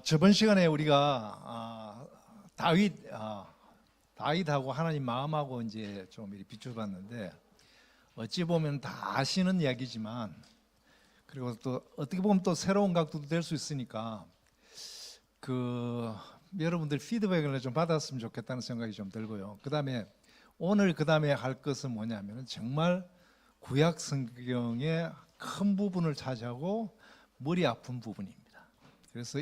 저번 시간에 우리가 다윗하고 하나님 마음하고 이제 좀 이렇게 비춰봤는데, 어찌 보면 다 아시는 이야기지만, 그리고 또 어떻게 보면 또 새로운 각도도 될 수 있으니까 여러분들 피드백을 좀 받았으면 좋겠다는 생각이 좀 들고요. 그 다음에 할 것은 뭐냐면 정말 구약 성경의 큰 부분을 차지하고 머리 아픈 부분입니다. 그래서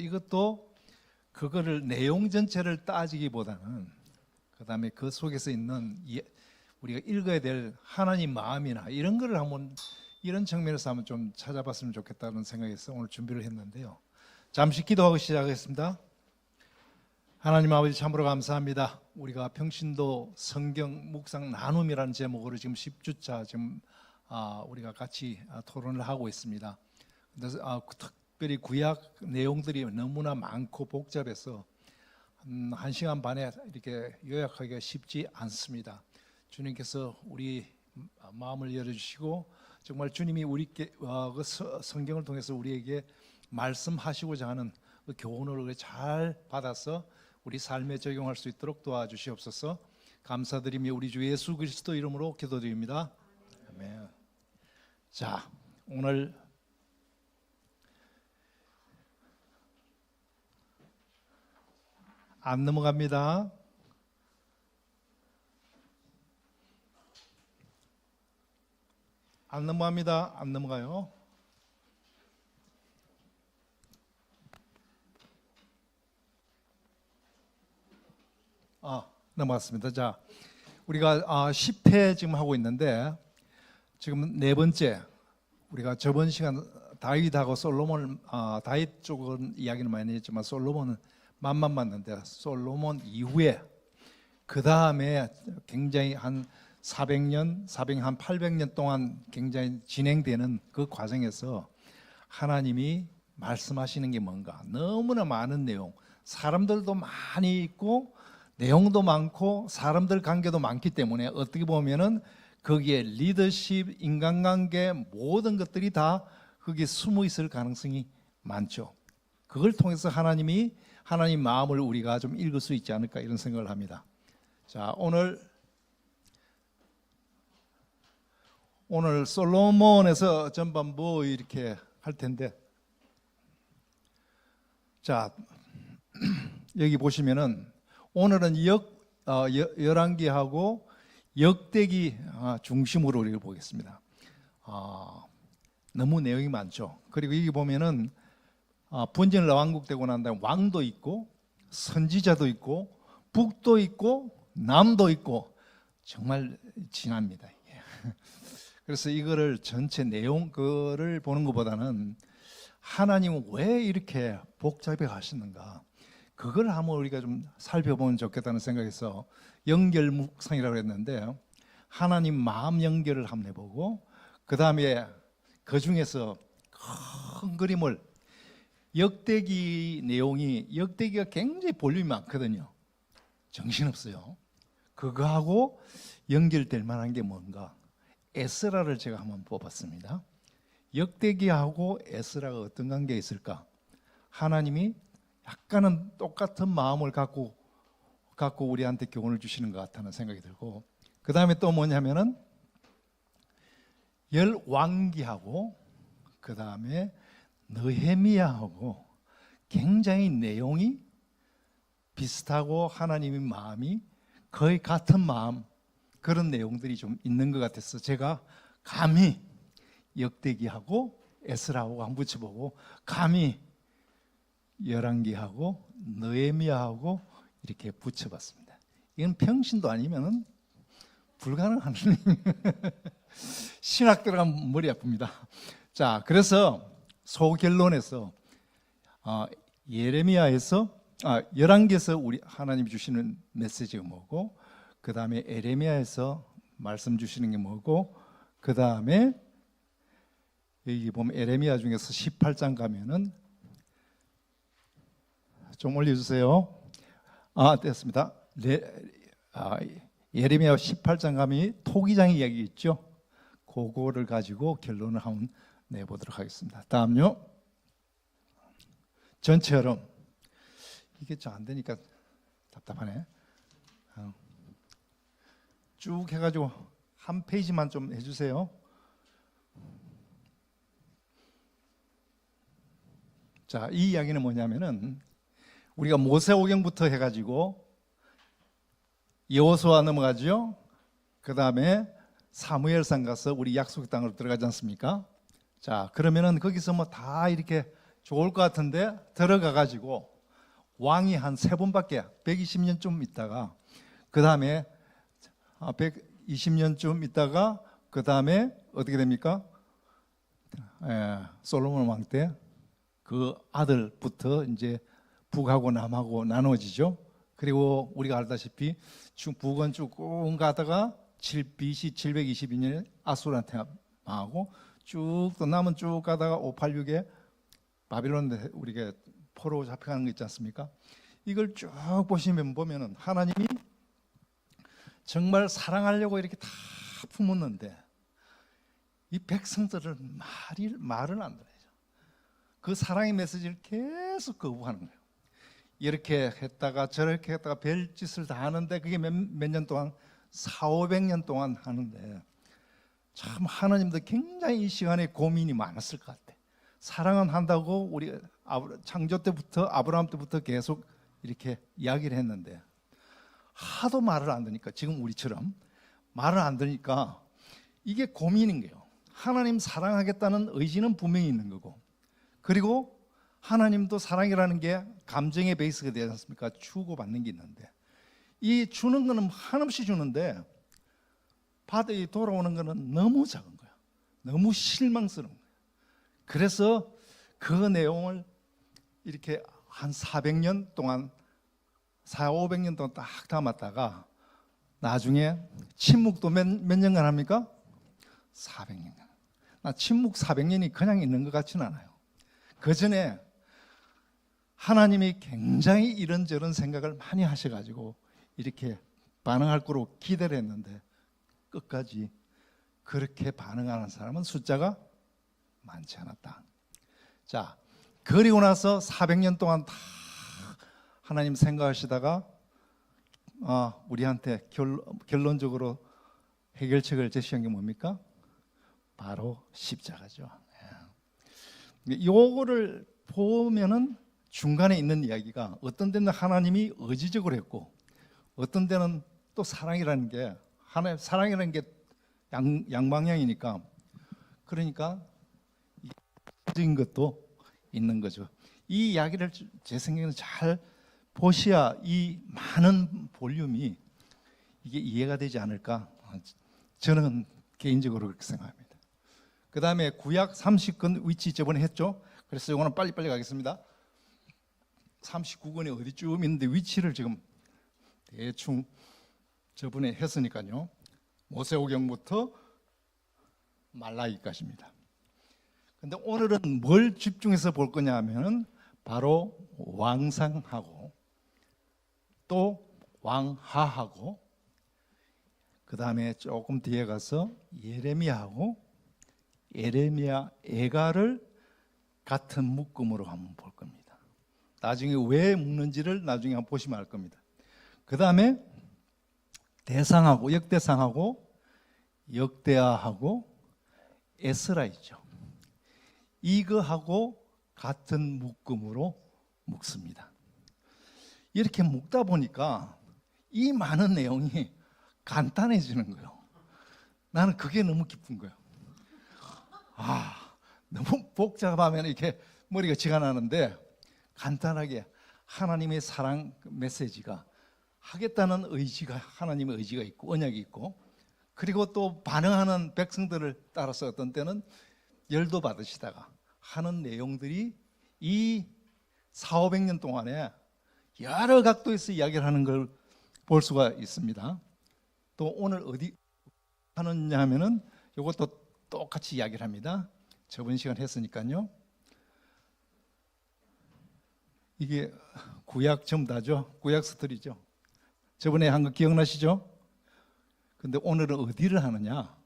그거를 내용 전체를 따지기보다는 그 다음에 그 속에서 있는 우리가 읽어야 될 하나님 마음이나 이런 거를 이런 측면에서 한번 좀 찾아봤으면 좋겠다는 생각에서 오늘 준비를 했는데요. 잠시 기도하고 시작하겠습니다. 하나님 아버지, 참으로 감사합니다. 우리가 평신도 성경 묵상 나눔이라는 제목으로 지금 10주차 우리가 같이 토론을 하고 있습니다. 그래서 특별히 구약 내용들이 너무나 많고 복잡해서 1시간 반에 이렇게 요약하기가 쉽지 않습니다. 주님께서 우리 마음을 열어주시고 정말 주님이 그 성경을 통해서 우리에게 말씀하시고자 하는 그 교훈을 잘 받아서 우리 삶에 적용할 수 있도록 도와주시옵소서. 감사드리며 우리 주 예수 그리스도 이름으로 기도드립니다. 아멘. 자, 오늘 안 넘어갑니다. 안 넘어갑니다. 안 넘어가요. 넘어갔습니다. 자, 우리가 10회 지금 하고 있는데, 지금 네 번째, 우리가 저번 시간 다윗하고 솔로몬, 다윗 쪽은 이야기는 많이 했지만 솔로몬은 만만 봤는데, 솔로몬 이후에 그 다음에 굉장히 한 800년 동안 굉장히 진행되는 그 과정에서 하나님이 말씀하시는 게 뭔가, 너무나 많은 내용, 사람들도 많이 있고 내용도 많고 사람들 관계도 많기 때문에 어떻게 보면은 거기에 리더십, 인간관계 모든 것들이 다 거기에 숨어 있을 가능성이 많죠. 그걸 통해서 하나님 마음을 우리가 좀 읽을 수 있지 않을까 이런 생각을 합니다. 자, 오늘 솔로몬에서 전반부 이렇게 할 텐데, 자, 여기 보시면은 오늘은 열왕기하고 역대기 중심으로 우리를 보겠습니다. 너무 내용이 많죠. 그리고 여기 보면은 분전을 왕국되고 난 다음에 왕도 있고 선지자도 있고 북도 있고 남도 있고 정말 진합니다. 그래서 이거를 전체 내용 거를 보는 것보다는 하나님은 왜 이렇게 복잡해 하시는가, 그걸 한번 우리가 좀 살펴보면 좋겠다는 생각에서 연결 묵상이라고 했는데, 하나님 마음 연결을 한번 해보고, 그 다음에 그 중에서 큰 그림을, 역대기가 굉장히 볼륨이 많거든요. 정신없어요. 그거하고 연결될 만한 게 뭔가, 에스라를 제가 한번 뽑았습니다. 역대기하고 에스라가 어떤 관계가 있을까? 하나님이 약간은 똑같은 마음을 갖고 우리한테 교훈을 주시는 것 같다는 생각이 들고, 그 다음에 또 뭐냐면은 열왕기하고 그 다음에 느헤미야하고 굉장히 내용이 비슷하고 하나님의 마음이 거의 같은 마음, 그런 내용들이 좀 있는 것 같아서 제가 감히 역대기하고 에스라하고 한번 붙여보고, 감히 열왕기하고 느헤미야하고 이렇게 붙여봤습니다. 이건 평신도 아니면은 불가능한 신학 들어가면 머리 아픕니다. 자, 그래서 소결론에서 열왕기에서 우리 하나님이 주시는 메시지가 뭐고, 그 다음에 에레미야에서 말씀 주시는 게 뭐고, 그 다음에 여기 보면 에레미야 중에서 18장 가면은, 좀 올려주세요. 됐습니다. 예레미야 18장 가면 토기장 이야기 있죠. 그거를 가지고 결론을 한번 내보도록 하겠습니다. 다음요. 전처럼 이게 좀 안 되니까 답답하네. 쭉 해가지고 한 페이지만 좀 해주세요. 자, 이 이야기는 뭐냐면은 우리가 모세오경부터 해가지고 여호수아 넘어가죠. 그 다음에 사무엘상 가서 우리 약속의 땅으로 들어가지 않습니까? 자, 그러면은 거기서 뭐 다 이렇게 좋을 것 같은데 들어가 가지고 왕이 한 3번밖에 120년쯤 있다가 그 다음에 120년쯤 있다가 그 다음에 어떻게 됩니까? 솔로몬 왕 때 그 아들부터 이제 북하고 남하고 나눠지죠. 그리고 우리가 알다시피 북은 쭉 가다가 BC 722년에 아수르한테 망하고 쭉 또 남은 쭉 가다가 586에 바빌론 우리가 포로 잡혀가는 거 있지 않습니까? 이걸 쭉 보면은 하나님이 정말 사랑하려고 이렇게 다 품었는데 이 백성들을 말을 안 들어요. 그 사랑의 메시지를 계속 거부하는 거예요. 이렇게 했다가 저렇게 했다가 별짓을 다 하는데 그게 몇 년 동안 400~500년 동안 하는데 참 하나님도 굉장히 이 시간에 고민이 많았을 것 같아. 사랑은 한다고 우리 창조 때부터 아브라함 때부터 계속 이렇게 이야기를 했는데 하도 말을 안 듣니까 지금 우리처럼 말을 안 들으니까 이게 고민인 거예요. 하나님 사랑하겠다는 의지는 분명히 있는 거고 그리고 하나님도 사랑이라는 게 감정의 베이스가 되지 않습니까? 주고받는 게 있는데 이 주는 거는 한없이 주는데 받아 돌아오는 거는 너무 작은 거야. 너무 실망스러운 거야. 그래서 그 내용을 이렇게 한 400년 동안 400~500년 동안 딱 담았다가 나중에 침묵도 몇 년간 합니까? 400년간. 나 침묵 400년이 그냥 있는 것 같지는 않아요. 그 전에 하나님이 굉장히 이런저런 생각을 많이 하셔가지고 이렇게 반응할 거로 기대를 했는데 끝까지 그렇게 반응하는 사람은 숫자가 많지 않았다. 자, 그리고 나서 400년 동안 다 하나님 생각하시다가 우리한테 결론적으로 해결책을 제시한 게 뭡니까? 바로 십자가죠. 요거를 보면은 중간에 있는 이야기가 어떤 데는 하나님이 의지적으로 했고 어떤 데는 또 사랑이라는 게 하나님 사랑이라는 게 양방향이니까 그러니까 이기적인 것도 있는 거죠. 이 이야기를 제 생각에는 잘 보셔야 이 많은 볼륨이 이게 이해가 되지 않을까 저는 개인적으로 그렇게 생각합니다. 그 다음에 구약 30권 위치 저번에 했죠. 그래서 이거는 빨리빨리 가겠습니다. 39권이 어디쯤 있는데 위치를 지금 대충 저번에 했으니까요. 모세오경부터 말라기까지입니다. 근데 오늘은 뭘 집중해서 볼 거냐 하면 바로 왕상하고 또 왕하하고 그 다음에 조금 뒤에 가서 예레미야하고 예레미야 애가를 같은 묶음으로 한번 볼 겁니다. 나중에 왜 묶는지를 나중에 한번 보시면 알 겁니다. 그 다음에 대상하고 역대상하고 역대하하고 에스라 있죠. 이거하고 같은 묶음으로 묶습니다. 이렇게 묶다 보니까 이 많은 내용이 간단해지는 거예요. 나는 그게 너무 기쁜 거예요. 너무 복잡하면 이렇게 머리가 쥐가 나는데 간단하게 하나님의 사랑 메시지가 하겠다는 의지가 하나님의 의지가 있고 언약이 있고 그리고 또 반응하는 백성들을 따라서 어떤 때는 열도 받으시다가 하는 내용들이 이 400~500년 동안에 여러 각도에서 이야기를 하는 걸 볼 수가 있습니다. 또 오늘 어디 하느냐 하면은 이것도 똑같이 이야기를 합니다. 저번 시간 했으니까요. 이게 구약 전부 다죠. 구약 스토리죠. 저번에 한 거 기억나시죠? 근데 오늘은 어디를 하느냐?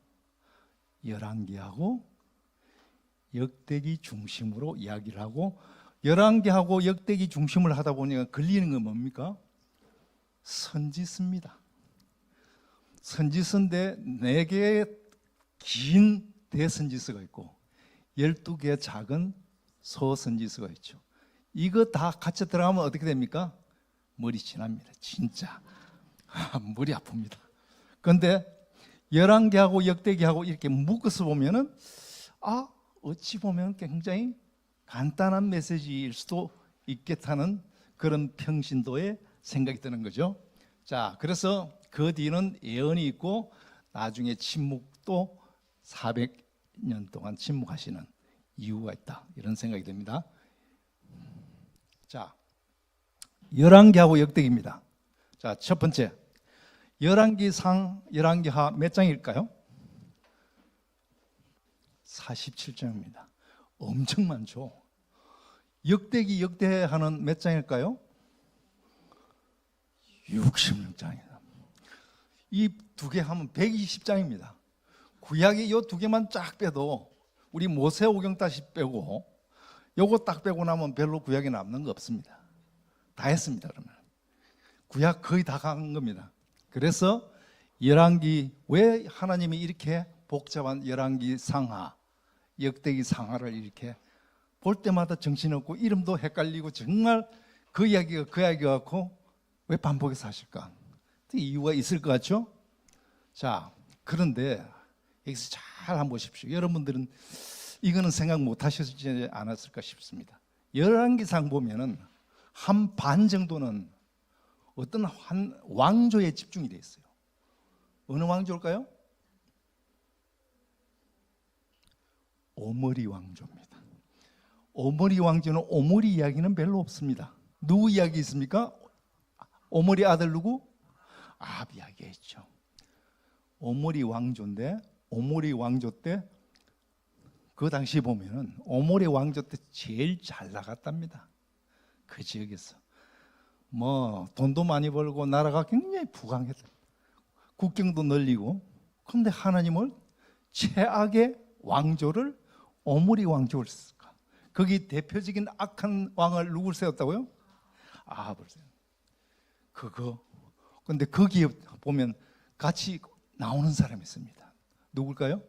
열왕기하고 역대기 중심으로 이야기를 하고 열왕기하고 역대기 중심을 하다 보니까 걸리는 건 뭡니까? 선지서입니다. 선지서인데 4개의 긴 대선지서가 있고 12개의 작은 소선지서가 있죠. 이거 다 같이 들어가면 어떻게 됩니까? 머리 지납니다. 진짜 머리 아픕니다. 그런데 열왕기하고 역대기하고 이렇게 묶어서 보면은 어찌 보면 굉장히 간단한 메시지일 수도 있겠다는 그런 평신도의 생각이 드는 거죠. 자, 그래서 그 뒤는 예언이 있고 나중에 침묵도 400년 동안 침묵하시는 이유가 있다, 이런 생각이 듭니다. 자, 열왕기하고 역대기입니다. 자, 첫 번째, 열왕기상, 열왕기하 몇 장일까요? 47장입니다. 엄청 많죠. 역대기, 역대하는 몇 장일까요? 66장이다. 이 두 개 하면 120장입니다. 구약이 이 두 개만 쫙 빼도 우리 모세오경 다시 빼고 요거 딱 빼고 나면 별로 구약이 남는 거 없습니다. 다 했습니다. 그러면 구약 거의 다 간 겁니다. 그래서 열왕기, 왜 하나님이 이렇게 복잡한 열왕기 상하, 역대기 상하를 이렇게 볼 때마다 정신없고 이름도 헷갈리고 정말 그 이야기가 그 이야기 같고 왜 반복해서 하실까? 이유가 있을 것 같죠? 자, 그런데 여기서 잘 한번 보십시오. 여러분들은 이거는 생각 못 하셨지 않았을까 싶습니다. 열왕기상 보면은 한 반 정도는 어떤 한 왕조에 집중이 되어 있어요. 어느 왕조일까요? 오므리 왕조입니다. 오므리 왕조는 오므리 이야기는 별로 없습니다. 누구 이야기 있습니까? 오므리 아들 누구? 아합 이야기했죠. 오므리 왕조인데 오므리 왕조 때 그 당시 보면은 오므리 왕조 때 제일 잘 나갔답니다. 그 지역에서 뭐 돈도 많이 벌고 나라가 굉장히 부강했다. 국경도 넓리고. 그런데 하나님은 최악의 왕조를 오므리 왕조를 썼을까? 거기 대표적인 악한 왕을 누굴 세웠다고요? 아합을 세웠어요. 그거. 그런데 거기에 보면 같이 나오는 사람이 있습니다. 누굴까요?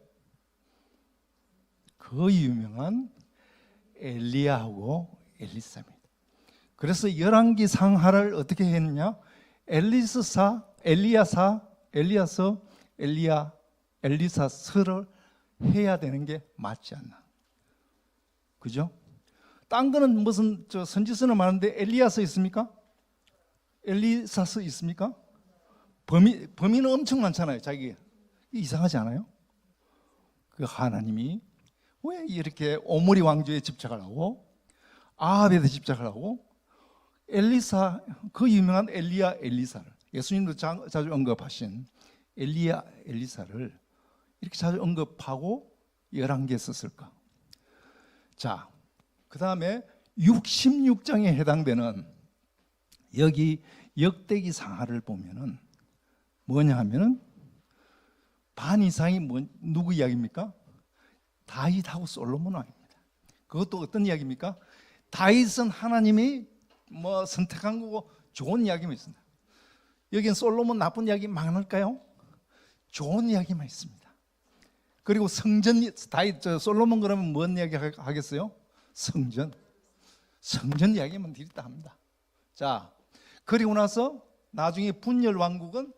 그 유명한 엘리야하고 엘리사입니다. 그래서 열왕기 상하를 어떻게 했느냐? 엘리야서, 엘리야, 엘리사서를 해야 되는 게 맞지 않나? 그죠? 딴 거는 무슨 선지서는 많은데 엘리야서 있습니까? 엘리사서 있습니까? 범위는 엄청 많잖아요. 자기 이상하지 않아요? 그 하나님이 왜 이렇게 오므리 왕조에 집착을 하고 아합에 집착을 하고 엘리사, 그 유명한 엘리야, 엘리사를, 예수님도 자주 언급하신 엘리야, 엘리사를 이렇게 자주 언급하고 열왕기에 썼을까? 자, 그 다음에 66장에 해당되는 여기 역대기 상하를 보면은 뭐냐 하면은 반 이상이 누구 이야기입니까? 다윗하고 솔로몬 왕입니다. 그것도 어떤 이야기입니까? 다윗은 하나님이 선택한 거고 좋은 이야기만 있습니다. 여기는 솔로몬 나쁜 이야기 많을까요? 좋은 이야기만 있습니다. 그리고 성전, 솔로몬 그러면 뭔 이야기 하겠어요? 성전 이야기만 드렸다 합니다. 자, 그리고 나서 나중에 분열 왕국은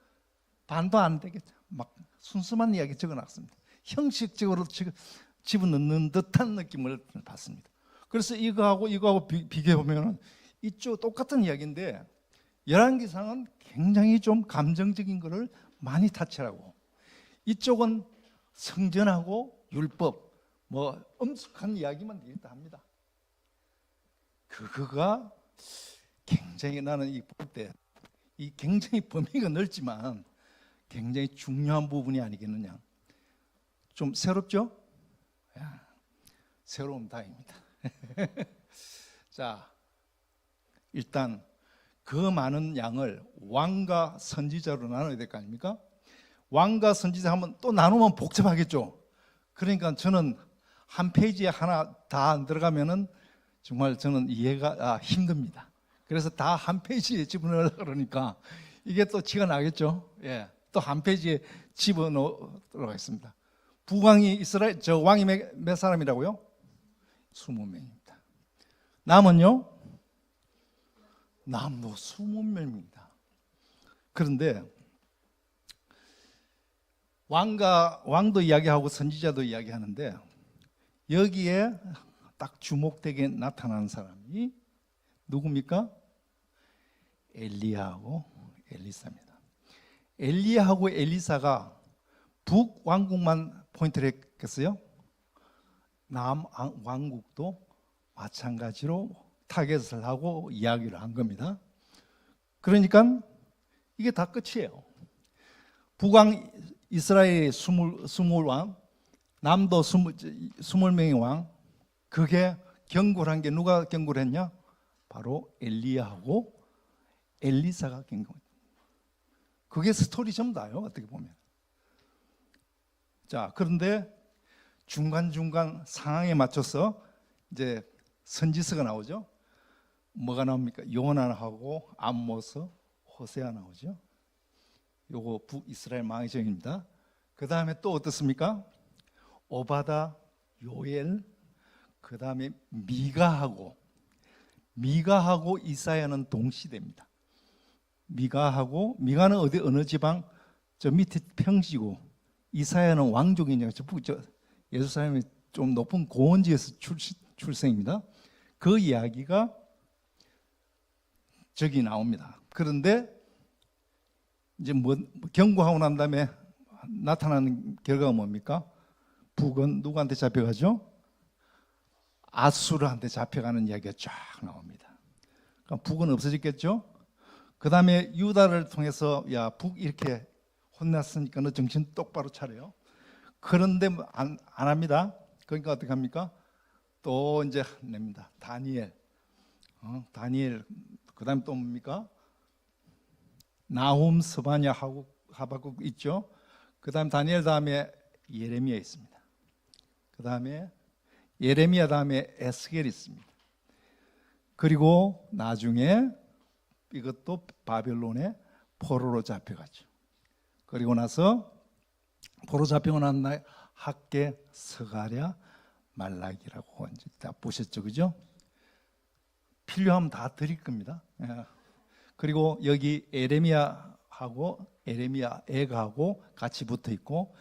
반도 안 되겠죠. 막 순수한 이야기 적어놨습니다. 형식적으로 집어넣는 듯한 느낌을 받습니다. 그래서 이거하고 비교해 보면 이쪽 똑같은 이야기인데 열왕기상은 굉장히 좀 감정적인 것을 많이 타치하고 이쪽은 성전하고 율법 엄숙한 이야기만 되겠다 합니다. 그거가 굉장히 나는 이 볼 때 이 굉장히 범위가 넓지만 굉장히 중요한 부분이 아니겠느냐. 좀 새롭죠? 새로운 다입니다. 자, 일단 그 많은 양을 왕과 선지자로 나눠야 될 거 아닙니까? 왕과 선지자 하면 또 나누면 복잡하겠죠. 그러니까 저는 한 페이지에 하나 다 안 들어가면은 정말 저는 이해가 힘듭니다. 그래서 다 한 페이지에 집어넣으려고 그러니까 이게 또 티가 나겠죠. 예, 또 한 페이지에 집어넣도록 하겠습니다. 북왕이 이스라엘 저 왕이 몇 사람이라고요? 20명입니다. 남은요? 남도 20명입니다. 그런데 왕도 이야기하고 선지자도 이야기하는데 여기에 딱 주목되게 나타나는 사람이 누굽니까? 엘리야하고 엘리사입니다. 엘리야하고 엘리사가 북왕국만 포인트를 했겠어요? 남왕국도 마찬가지로 타겟을 하고 이야기를 한 겁니다. 그러니까 이게 다 끝이에요. 북왕 이스라엘의 20왕, 남도 20명의 왕, 그게 경고를 한 게 누가 경고를 했냐? 바로 엘리야하고 엘리사가 경고했다. 그게 스토리 전부 다요, 어떻게 보면. 자, 그런데 중간중간 상황에 맞춰서 이제 선지서가 나오죠. 뭐가 나옵니까? 요나하고 아모스, 호세아 나오죠. 요거 북이스라엘 망의정입니다. 그 다음에 또 어떻습니까? 오바다, 요엘, 그 다음에 미가하고 이사야는 동시대입니다. 미가는 어느 지방? 저 밑에 평지고 이사야는 왕족이냐? 저 예루살렘의 좀 높은 고원지에서 출생입니다. 그 이야기가 저기 나옵니다. 그런데 이제 경고하고 난 다음에 나타나는 결과가 뭡니까? 북은 누구한테 잡혀가죠? 아수르한테 잡혀가는 이야기가 쫙 나옵니다. 그러니까 북은 없어졌겠죠? 그 다음에 유다를 통해서 야, 북 이렇게 혼났으니까 너 정신 똑바로 차려요. 그런데 안 합니다. 그러니까 어떻게 합니까? 또 이제 냅니다. 다니엘, 그 다음에 또 뭡니까? 나훔, 스바냐, 하박국 있죠. 그 다음 다니엘 다음에 예레미야 있습니다. 그 다음에 예레미야 다음에 에스겔 있습니다. 그리고 나중에 이것도 바벨론의 포로로 잡혀가죠. 그리고 나서 포로 잡히고 난 날 학개, 스가랴, 말라기라고 이제 다 보셨죠, 그죠? 필요하면 다 드릴 겁니다. 그리고 여기 에레미야하고 에레미야 애가하고 같이 붙어 있고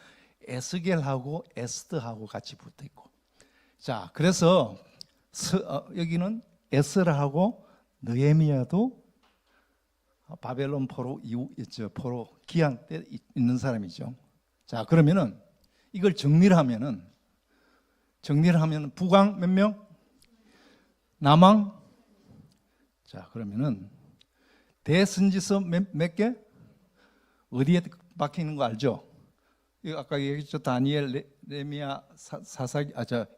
에스겔하고 에스더하고 같이 붙어 있고. 자, 그래서 여기는 에스라하고 느헤미야도 바벨론 포로 이후 포로 기한 때 있는 사람이죠. 자, 그러면은 이걸 정리를 하면 북왕 몇 명? 남왕? 자, 그러면은 대선지서 몇 개? 어디에 박혀 있는 거 알죠? 아까 얘기했죠. 다니엘, 레미야,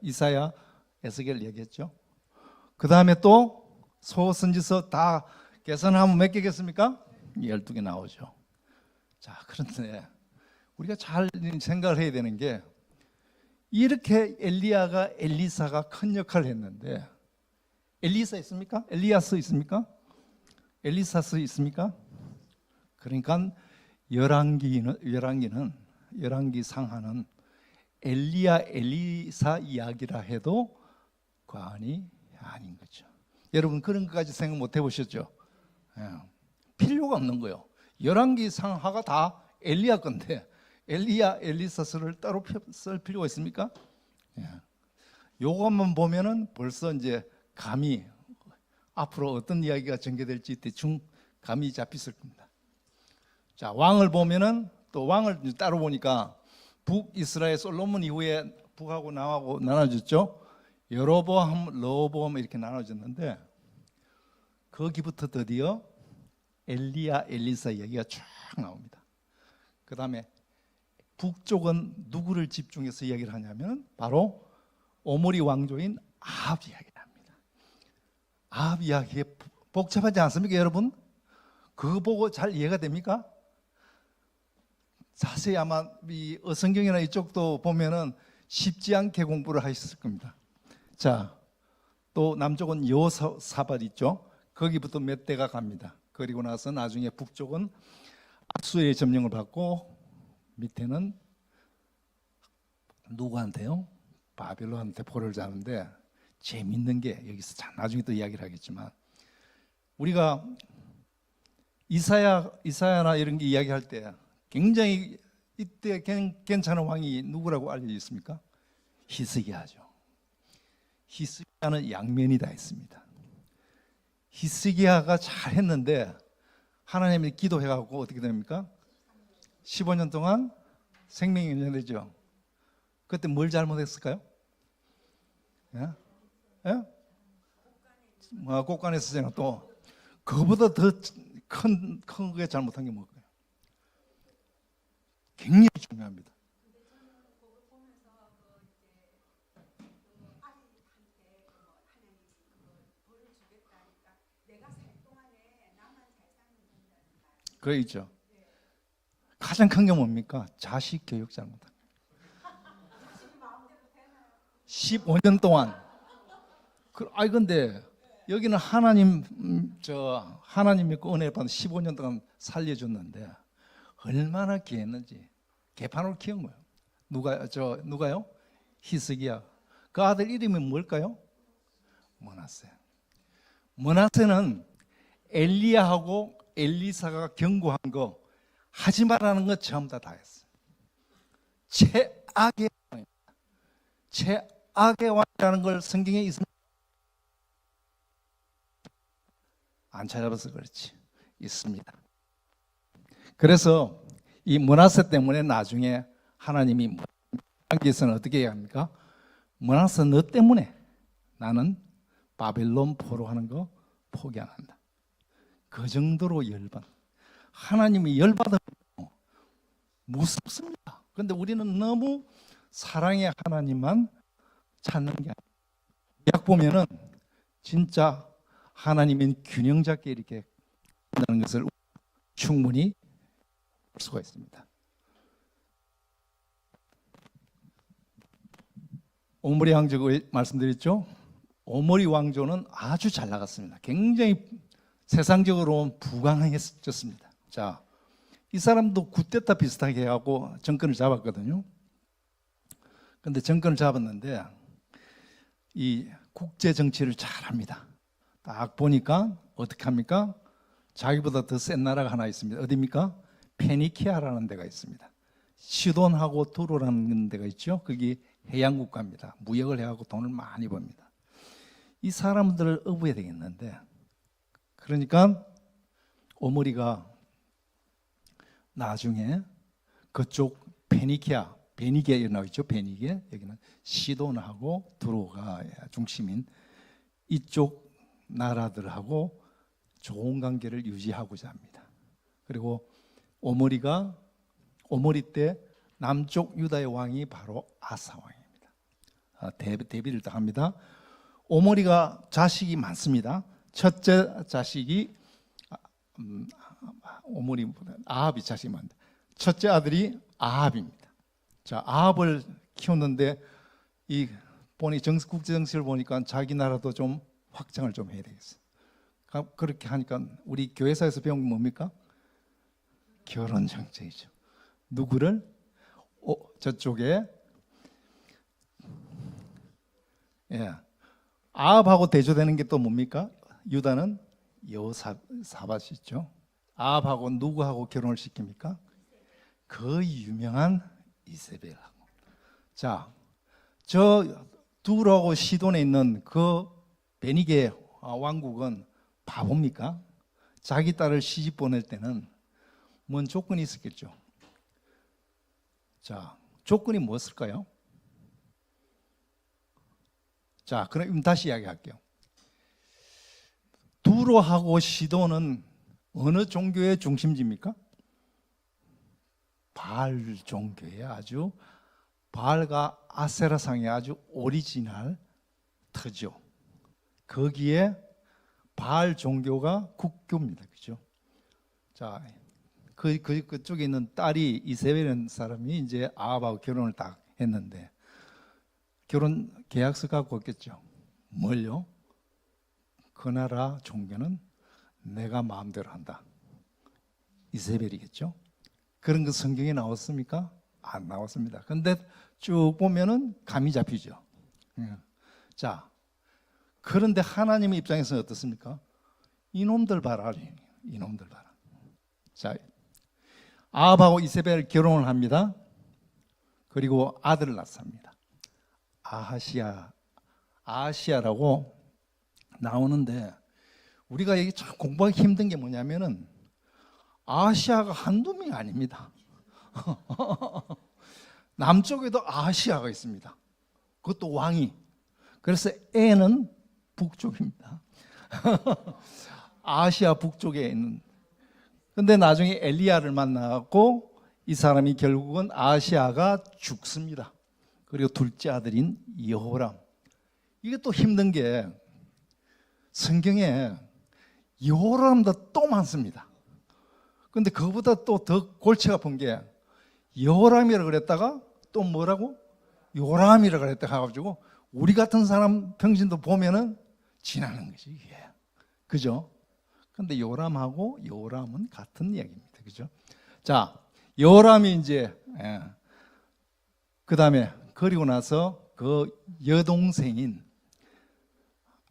이사야, 에스겔 얘기했죠. 그 다음에 또 소선지서 다 계산하면 몇 개겠습니까? 12개 나오죠. 자, 그런데 우리가 잘 생각을 해야 되는 게 이렇게 엘리야가 엘리사가 큰 역할을 했는데 엘리사 있습니까? 엘리야스 있습니까? 엘리사스 있습니까? 그러니까 열왕기 상하는 엘리야 엘리사 이야기라 해도 과언이 아닌 거죠. 여러분 그런 것까지 생각 못 해보셨죠? 필요가 없는 거예요. 열왕기 상하가 다 엘리야 건데 엘리야 엘리사스를 따로 쓸 필요가 있습니까? 요것만 보면은 벌써 이제 감이 앞으로 어떤 이야기가 전개될지 대충 감이 잡혔을 겁니다. 자, 왕을 보면은 또 왕을 따로 보니까 북이스라엘 솔로몬 이후에 북하고 남하고 나눠졌죠. 여로보암, 르호보암 이렇게 나눠졌는데 거기부터 드디어 엘리야, 엘리사 이야기가 쫙 나옵니다. 그 다음에 북쪽은 누구를 집중해서 이야기를 하냐면 바로 오므리 왕조인 아합 이야기를 합니다. 아합 이야기 복잡하지 않습니까, 여러분? 그거 보고 잘 이해가 됩니까? 자세히 아마 이 성경이나 이쪽도 보면은 쉽지 않게 공부를 하셨을 겁니다. 자, 또 남쪽은 여호사밧 있죠. 거기부터 몇 대가 갑니다. 그리고 나서 나중에 북쪽은 악수의 점령을 받고 밑에는 누구한테요? 바벨론한테 포를 자는데 재밌는 게 여기서 나중에 또 이야기를 하겠지만 우리가 이사야나 이런 게 이야기할 때 굉장히 이때 괜찮은 왕이 누구라고 알려져 있습니까? 히스기야죠. 히스기야는 양면이 다 있습니다. 히스기야가 잘했는데 하나님이 기도해갖고 어떻게 됩니까? 15년 동안 생명이 연장되죠. 그때 뭘 잘못했을까요? 예? 예? 곳간에서 또 그거보다 더 큰 게 잘못한 게 뭘까요? 굉장히 중요합니다. 그거 있죠. 가장 큰 게 뭡니까? 자식 교육 잘못한 거예요. 15년 동안. 근데 여기는 하나님이 은혜 받은 15년 동안 살려줬는데 얼마나 귀했는지 개판으로 키운 거예요. 누가요? 히스기야. 그 아들 이름이 뭘까요? 므낫세. 므낫세는 엘리야하고 엘리사가 경고한 거 하지 말라는 거 전부 다 했어요. 최악의 왕입니다. 최악의 왕이라는 걸 성경에 있습니다. 안 찾아봐서 그렇지. 있습니다. 그래서 이 므낫세 때문에 나중에 하나님이 하나님께서는 어떻게 해야 합니까? 므낫세 너 때문에 나는 바벨론 포로 하는 거 포기 안 한다. 그 정도로 열받. 하나님이 열받으면 무섭습니다. 그런데 우리는 너무 사랑의 하나님만 찾는 게 아니에요. 약 보면은 진짜 하나님은 균형 잡게 이렇게 한다는 것을 충분히 볼 수가 있습니다. 오므리 왕족을 말씀드렸죠. 오므리 왕조는 아주 잘 나갔습니다. 굉장히 세상적으로 부강했었습니다. 자, 이 사람도 구테타 비슷하게 하고 정권을 잡았거든요. 그런데 정권을 잡았는데 이 국제 정치를 잘합니다. 딱 보니까 어떻게 합니까? 자기보다 더 센 나라가 하나 있습니다. 어디입니까? 페니키아라는 데가 있습니다. 시돈하고 두로라는 데가 있죠. 거기 해양 국가입니다. 무역을 해갖고 돈을 많이 법니다. 이 사람들을 어부해야 되겠는데, 그러니까 오므리가 나중에 그쪽 베니게 나와 있죠. 베니게 여기는 시돈하고 두로가 중심인 이쪽 나라들하고 좋은 관계를 유지하고자 합니다. 그리고 오므리 때 남쪽 유다의 왕이 바로 아사 왕입니다. 대비를 딱 합니다. 오므리가 자식이 많습니다. 첫째 자식이 아합이 자식이 많습니다. 첫째 아들이 아합입니다. 자, 아합을 키웠는데 이 보니 국제 정치를 보니까 자기 나라도 좀 확장을 좀 해야 되겠어요. 그렇게 하니까 우리 교회사에서 배운 게 뭡니까? 결혼 정책이죠. 누구를? 저쪽에 아합하고 대조되는 게 또 뭡니까? 유다는 여호사밧이 있죠. 아합하고 누구하고 결혼을 시킵니까? 그 유명한 이세벨하고. 자, 저 두로하고 시돈에 있는 그 베니게 왕국은 바보입니까? 자기 딸을 시집 보낼 때는 뭔 조건이 있었겠죠. 자, 조건이 무엇일까요? 자, 그럼 다시 이야기할게요. 두로하고 시돈은 어느 종교의 중심지입니까? 바알 종교의 아주 바알과 아세라상의 아주 오리지널 터죠. 거기에 바알 종교가 국교입니다. 그죠? 자, 그쪽에 있는 딸이 이세벨이라는 사람이 이제 아합하고 결혼을 딱 했는데 결혼 계약서 갖고 왔겠죠. 뭘요? 그 나라 종교는 내가 마음대로 한다. 이세벨이겠죠. 그런 거 성경에 나왔습니까? 안 나왔습니다. 근데 쭉 보면은 감이 잡히죠. 자, 그런데 하나님의 입장에서는 어떻습니까? 이놈들 봐라, 이놈들 봐라. 자, 아합하고 이세벨 결혼을 합니다. 그리고 아들을 낳습니다. 아하시아라고 나오는데, 우리가 여기 참 공부하기 힘든 게 뭐냐면은 아시아가 한두 명이 아닙니다. 남쪽에도 아시아가 있습니다. 그것도 왕이. 그래서 애는 북쪽입니다. 아시아 북쪽에 있는. 근데 나중에 엘리야를 만나고 이 사람이 결국은 아시아가 죽습니다. 그리고 둘째 아들인 여호람. 이게 또 힘든 게 성경에 여호람도 또 많습니다. 근데 그거보다 또 더 골치 아픈 게 여호람이라 그랬다가 또 뭐라고? 요람이라 그랬다 가지고 우리 같은 사람 평신도 보면은 지나는 거지 이게. 그죠? 근데 요람하고 여호람은 같은 이야기입니다. 그죠? 자, 여호람이 이제 그다음에 그리고 나서 그 여동생인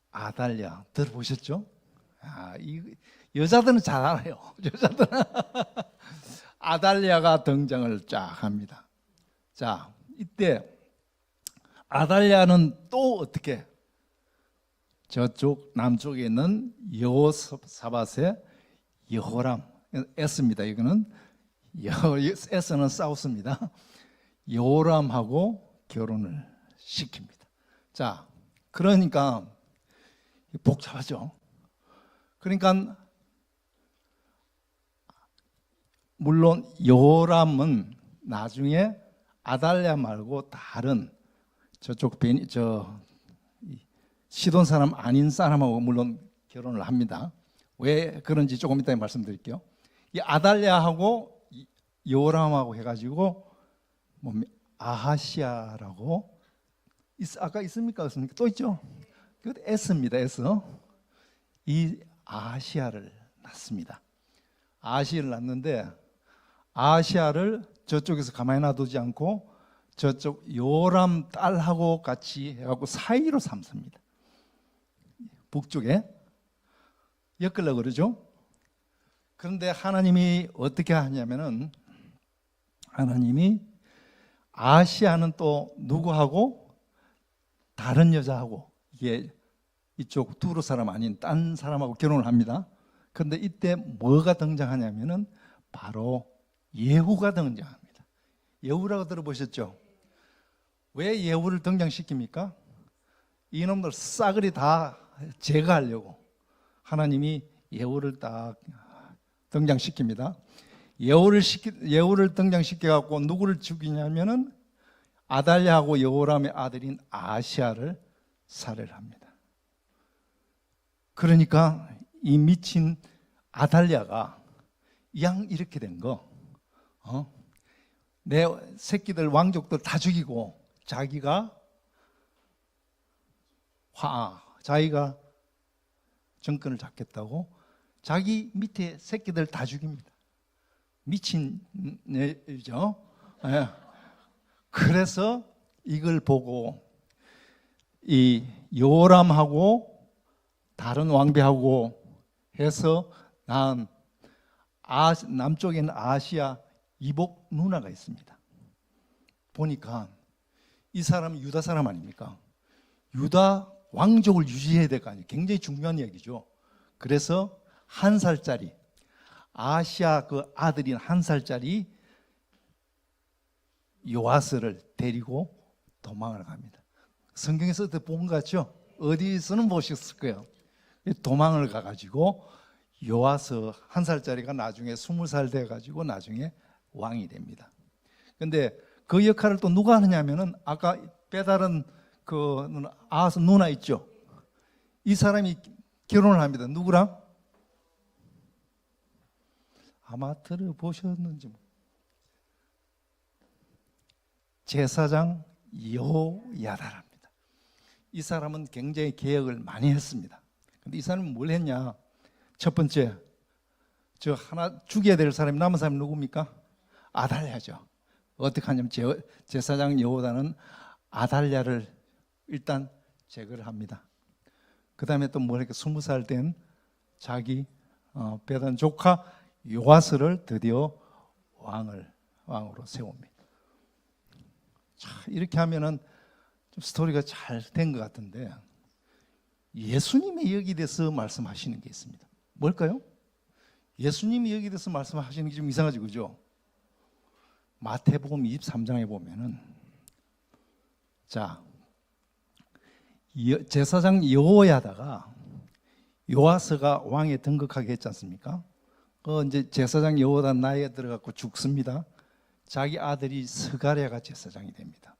아달랴 들어보셨죠? 이 여자들은 잘 알아요. 여자들은 아달랴가 등장을 쫙 합니다. 자, 이때 아달랴는 또 어떻게 저쪽 남쪽에 있는 여호사밧의 여호람, S입니다. 이거는 S는 사우스입니다. 여호람하고 결혼을 시킵니다. 자, 그러니까 복잡하죠. 그러니까 물론 여호람은 나중에 아달랴 말고 다른 저쪽 시돈 사람 아닌 사람하고 물론 결혼을 합니다. 왜 그런지 조금 이따 말씀드릴게요. 이 아달랴하고 여호람하고 해가지고 아하시아라고 아까 있습니까? 없습니까? 또 있죠. 그것도 S입니다. S. 이 아하시아를 낳습니다. 아하시아를 낳는데 아하시아를 저쪽에서 가만히 놔두지 않고 저쪽 요람 딸하고 같이 해갖고 사이로 삼습니다. 북쪽에 엮으려고 그러죠. 그런데 하나님이 어떻게 하냐면은 하나님이 아시아는 또 누구하고 다른 여자하고 이게 이쪽 두루 사람 아닌 딴 사람하고 결혼을 합니다. 그런데 이때 뭐가 등장하냐면은 바로 예후가 등장합니다. 예후라고 들어보셨죠? 왜 예후를 등장시킵니까? 이놈들 싸그리 다 제거하려고 하나님이 예후를 딱 등장시킵니다. 예후를 등장시켜 갖고 누구를 죽이냐면은 아달랴하고 여호람의 아들인 아시아를 살해를 합니다. 그러니까 이 미친 아달랴가 양 이렇게 된 거, 내 새끼들 왕족들 다 죽이고 자기가 정권을 잡겠다고 자기 밑에 새끼들 다 죽입니다. 미친 애죠. 그래서 이걸 보고 이 요람하고 다른 왕비하고 해서 낳은 남쪽에 있는 아시아 이복 누나가 있습니다. 보니까 이 사람은 유다 사람 아닙니까? 유다 왕족을 유지해야 될 거 아니에요. 굉장히 중요한 이야기죠. 그래서 1살짜리 아시아 그 아들인 1살짜리 요아스를 데리고 도망을 갑니다. 성경에서 본 것 같죠? 어디서는 보셨을 거예요. 도망을 가가지고 요아스 1살짜리가 나중에 20살 돼가지고 나중에 왕이 됩니다. 근데 그 역할을 또 누가 하느냐면은 아까 빼다른 그 아하스 누나 있죠? 이 사람이 결혼을 합니다. 누구랑? 아마 들어보셨는지. 제사장 여호야다랍니다. 이 사람은 굉장히 개혁을 많이 했습니다. 근데 이 사람은 뭘 했냐? 첫 번째, 저 하나 죽여야 될 사람이 남은 사람이 누굽니까? 아달랴죠. 어떻게 하냐면 제사장 여호다는 아달랴를 일단 제거를 합니다. 그 다음에 또 뭘 했까? 20살 된 자기 베단 조카 요아스를 드디어 왕으로 세웁니다. 자, 이렇게 하면은 좀 스토리가 잘 된 것 같은데 예수님이 여기 대해서 말씀하시는 게 있습니다. 뭘까요? 예수님이 여기 대해서 말씀하시는 게 좀 이상하지, 그죠? 마태복음 23장에 보면은 자, 제사장 여호야다가 요아스가 왕에 등극하게 했지 않습니까? 이제 제사장 여호야다 나이에 들어갖고 죽습니다. 자기 아들이 스가랴가 제사장이 됩니다.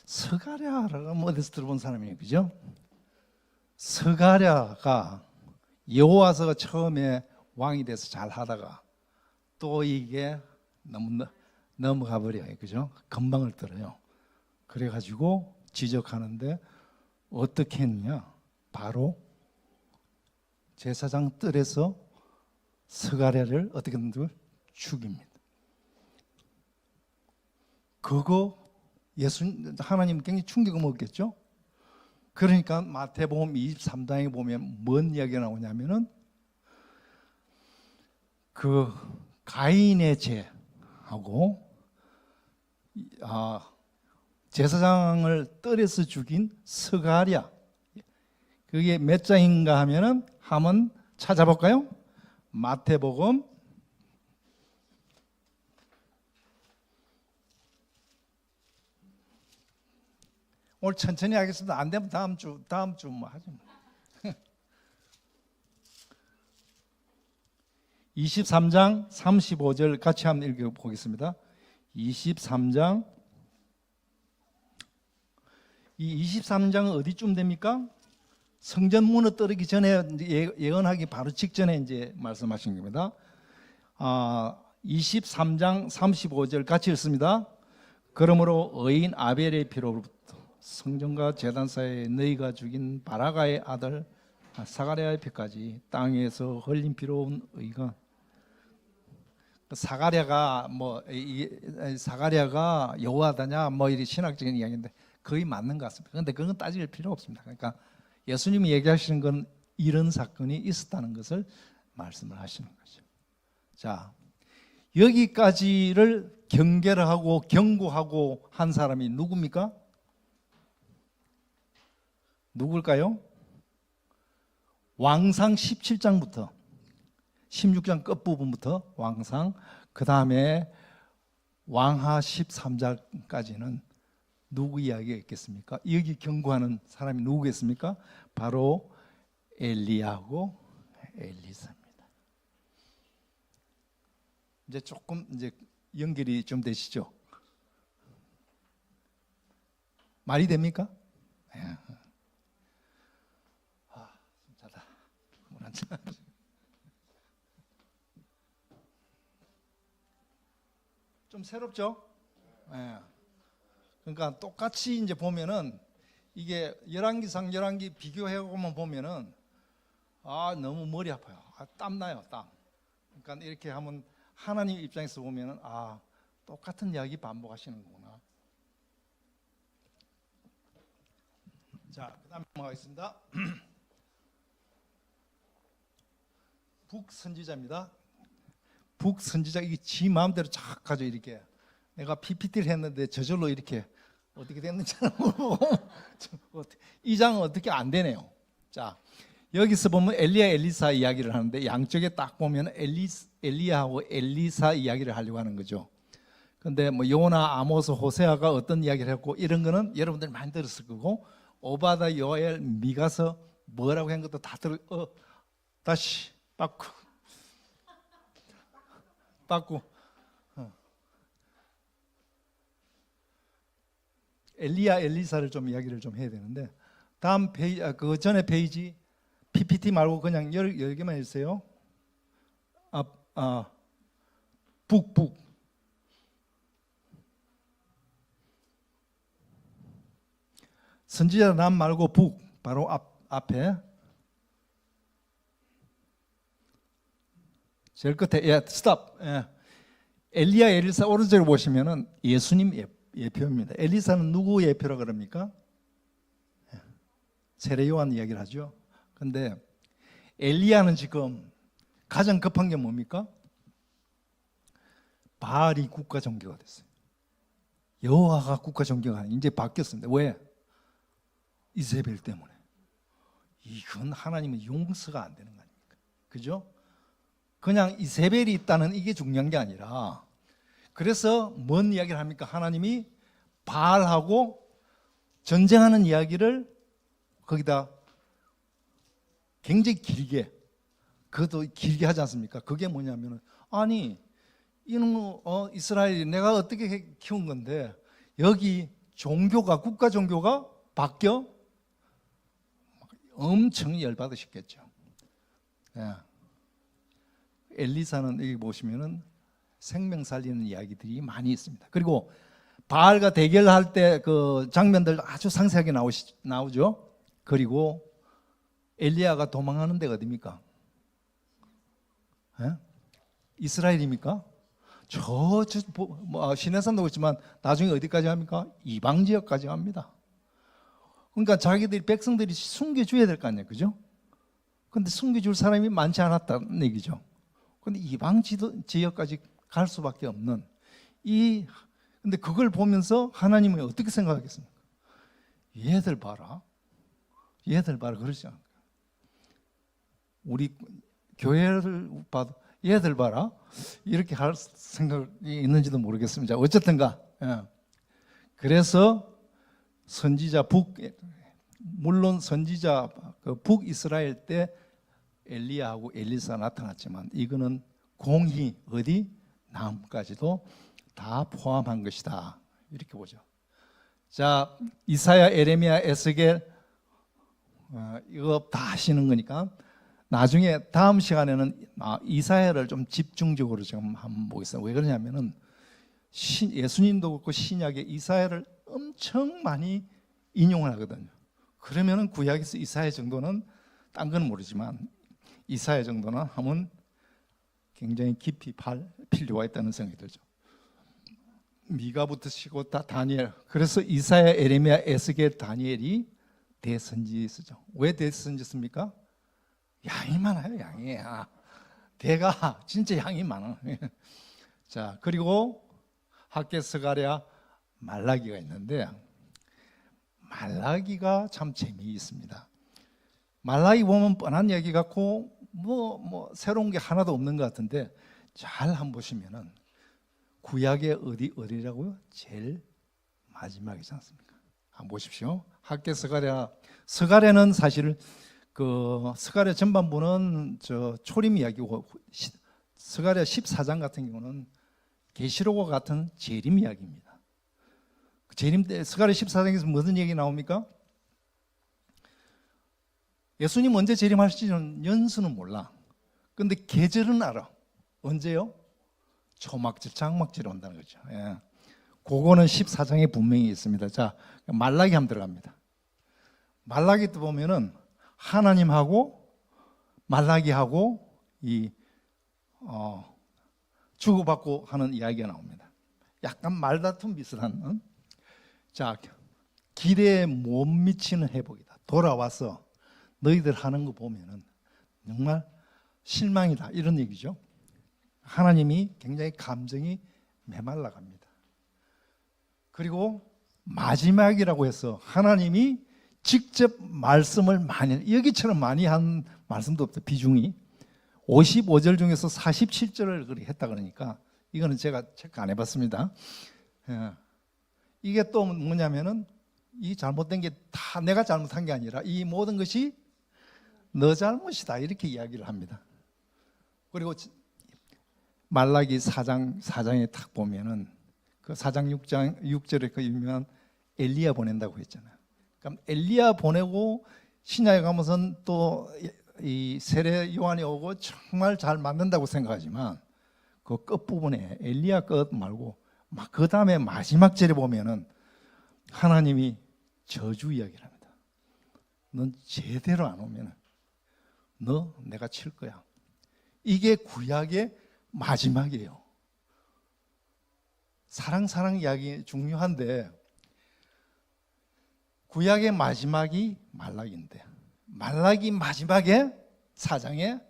스가랴라고 하면 어디서 들어본 사람이에요, 그죠? 스가랴가 여호와스가 처음에 왕이 돼서 잘 하다가 또 이게 너무 넘어가 버려요, 그죠? 건방을 떨어요. 그래가지고 지적하는데 어떻게 했느냐? 바로 제사장 뜰에서 스가랴를 어떻게든 죽입니다. 그거 하나님 굉장히 충격을 먹겠죠? 그러니까 마태복음 23장에 보면 뭔 이야기가 나오냐면은 그 가인의 죄하고 제사장을 뜰에서 죽인 스가랴, 그게 몇 장인가 하면은 한번 찾아볼까요? 마태복음 '오늘 천천히 하겠습니다. 안 되면 다음 주 뭐 하죠. 23장 35절 같이 한번 읽어보겠습니다. 23장. 이 23장은 어디쯤 됩니까? 성전 무너뜨리기 전에 예언하기 바로 직전에 이제 말씀하신 겁니다. 23장 35절 같이 읽습니다. 그러므로 의인 아벨의 피로부터 성전과 제단 사이에 너희가 죽인 바라가의 아들 사가랴의 피까지 땅에서 흘린 피로 온 의가, 사가랴가 사가랴가 여호와다냐 뭐 이런 신학적인 이야기인데 거의 맞는 것 같습니다. 그런데 그건 따질 필요 없습니다. 그러니까 예수님이 얘기하시는 건 이런 사건이 있었다는 것을 말씀을 하시는 거죠. 자, 여기까지를 경계를 하고 경고하고 한 사람이 누굽니까? 누굴까요? 왕상 17장부터 16장 끝부분부터 왕상, 그 다음에 왕하 13장까지는 누구 이야기가 있겠습니까? 여기 경고하는 사람이 누구겠습니까? 바로 엘리야하고 엘리사입니다. 이제 조금 연결이 좀 되시죠? 말이 됩니까? 자다. 좀 새롭죠? 네. 그러니까 똑같이 이제 보면은 이게 열왕기상 열왕기 비교해보면 보면은 너무 머리 아파요. 땀 나요, 땀. 그러니까 이렇게 하면 하나님 입장에서 보면은 똑같은 이야기 반복하시는 거구나. 자, 그다음에 넘어가겠습니다. 북선지자입니다. 북선지자, 이게 지 마음대로 착 가져 이렇게. 내가 PPT를 했는데 저절로 이렇게 어떻게 됐는지는 모르고 이 장은 어떻게 안 되네요. 자, 여기서 보면 엘리야 엘리사 이야기를 하는데 양쪽에 딱 보면 엘리야하고 엘리사 이야기를 하려고 하는 거죠. 근데 뭐 요나, 아모스, 호세아가 어떤 이야기를 했고 이런 거는 여러분들 많이 들었을 거고, 오바다, 요엘, 미가서 뭐라고 한 것도 다 다시 빠꾸 엘리야 엘리사를 좀 이야기를 좀 해야 되는데, 다음 페이지, 그 전에 페이지 PPT 말고 그냥 10개만 해주세요. 북 선지자 남 말고 북 바로 앞에 제일 끝에 스탑. 엘리야 엘리사 오른쪽에 보시면은 예수님 예표입니다. 엘리사는 누구 예표라 그럽니까? 세례 요한 이야기를 하죠. 근데 엘리야는 지금 가장 급한 게 뭡니까? 바알이 국가 종교가 됐어요. 여호와가 국가 종교가 아니라 이제 바뀌었습니다. 왜? 이세벨 때문에. 이건 하나님은 용서가 안 되는 거 아닙니까? 그죠? 그냥 이세벨이 있다는 이게 중요한 게 아니라, 그래서 뭔 이야기를 합니까? 하나님이 바알하고 전쟁하는 이야기를 거기다 굉장히 길게, 그것도 길게 하지 않습니까? 그게 뭐냐면은, 아니 이놈 이스라엘이 내가 어떻게 키운 건데 여기 종교가, 국가 종교가 바뀌어? 엄청 열받으셨겠죠. 엘리사는 여기 보시면은 생명 살리는 이야기들이 많이 있습니다. 그리고 바알과 대결할 때 그 장면들 아주 상세하게 나오죠. 그리고 엘리야가 도망하는 데가 어디입니까? 이스라엘입니까? 시내산도 그렇지만 나중에 어디까지 합니까? 이방 지역까지 갑니다. 그러니까 자기들이, 백성들이 숨겨줘야 될 거 아니에요, 그죠? 근데 숨겨줄 사람이 많지 않았다는 얘기죠. 근데 이방 지역까지 갈 수밖에 없는 근데 그걸 보면서 하나님은 어떻게 생각하겠습니까? 얘들 봐라, 그러지 않을까? 우리 교회를 봐도 얘들 봐라, 이렇게 할 생각이 있는지도 모르겠습니다. 어쨌든가, 그래서 선지자 물론 선지자 북이스라엘 때 엘리야하고 엘리사 나타났지만 이거는 공히 어디 남까지도 다 포함한 것이다, 이렇게 보죠. 자, 이사야, 에레미야, 에스겔 이거 다 하시는 거니까 나중에 다음 시간에는 이사야를 좀 집중적으로 좀 한번 보겠습니다. 왜 그러냐면은 예수님도 그렇고 신약에 이사야를 엄청 많이 인용을 하거든요. 그러면은 구약에서 이사야 정도는, 딴 건 모르지만 이사야 정도는 하면 굉장히 깊이 팔 필요가 있다는 생각이 들죠. 미가부터 시고 다니엘. 그래서 이사야, 에레미야, 에스겔, 다니엘이 대선지서죠. 왜 대선지습니까? 양이 많아요, 양이. 대가 진짜 양이 많아. 자, 그리고 학개, 스가랴, 말라기가 있는데 말라기가 참 재미있습니다. 말라기 보면 뻔한 얘기 같고 뭐 새로운 게 하나도 없는 것 같은데 잘 한번 보시면은 구약의 어디라고요? 제일 마지막이지 않습니까? 한번 보십시오. 학개, 스가랴는 사실 그 스가랴 전반부는 초림 이야기고, 스가랴 14장 같은 경우는 계시록과 같은 재림 이야기입니다. 재림 때 스가랴 14장에서 무슨 얘기 나옵니까? 예수님 언제 재림하실지는 연수는 몰라. 근데 계절은 알아. 언제요? 초막절, 장막절이 온다는 거죠. 그거는 14장에 분명히 있습니다. 자, 말라기 한번 들어갑니다. 말라기 때 보면은 하나님하고 말라기하고 주고받고 하는 이야기가 나옵니다. 약간 말다툼 비슷한. 자, 기대에 못 미치는 회복이다. 돌아와서 너희들 하는 거 보면은 정말 실망이다, 이런 얘기죠. 하나님이 굉장히 감정이 메말라 갑니다. 그리고 마지막이라고 해서 하나님이 직접 말씀을 많이, 여기처럼 많이 한 말씀도 없어요. 비중이 55절 중에서 47절을 그렇게 했다 그러니까 이거는 제가 체크 안 해봤습니다. 이게 또 뭐냐면은 이 잘못된 게 다 내가 잘못한 게 아니라 이 모든 것이 너 잘못이다, 이렇게 이야기를 합니다. 그리고 말라기 4장에 딱 보면은 그 4장 6절에 그 유명한 엘리야 보낸다고 했잖아요. 그럼 엘리야 보내고 신약에 가면서는 또 이 세례 요한이 오고 정말 잘 만든다고 생각하지만 그 끝부분에 엘리야 끝 말고 막 그 다음에 마지막 절에 보면은 하나님이 저주 이야기를 합니다. 넌 제대로 안 오면은 너 내가 칠 거야. 이게 구약의 마지막이에요. 사랑 이야기 중요한데 구약의 마지막이 말라기인데 말라기 마지막에 4장의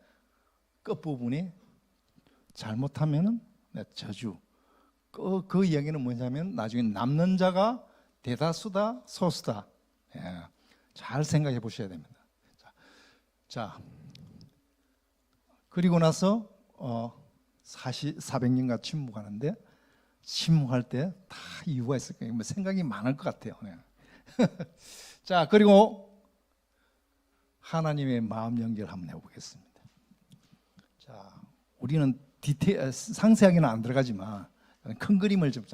끝부분이 잘못하면은 저주. 그 이야기는 뭐냐면 나중에 남는 자가 대다수다 소수다. 예, 잘 생각해 보셔야 됩니다. 자, 그리고 나서 400년간 침묵하는데 침묵할 때 다 이유가 있을 거예요. 생각이 많을 것 같아요. 네. 자, 그리고 하나님의 마음 연결 한번 해보겠습니다. 자, 우리는 상세하게는 안 들어가지만 큰 그림을 좀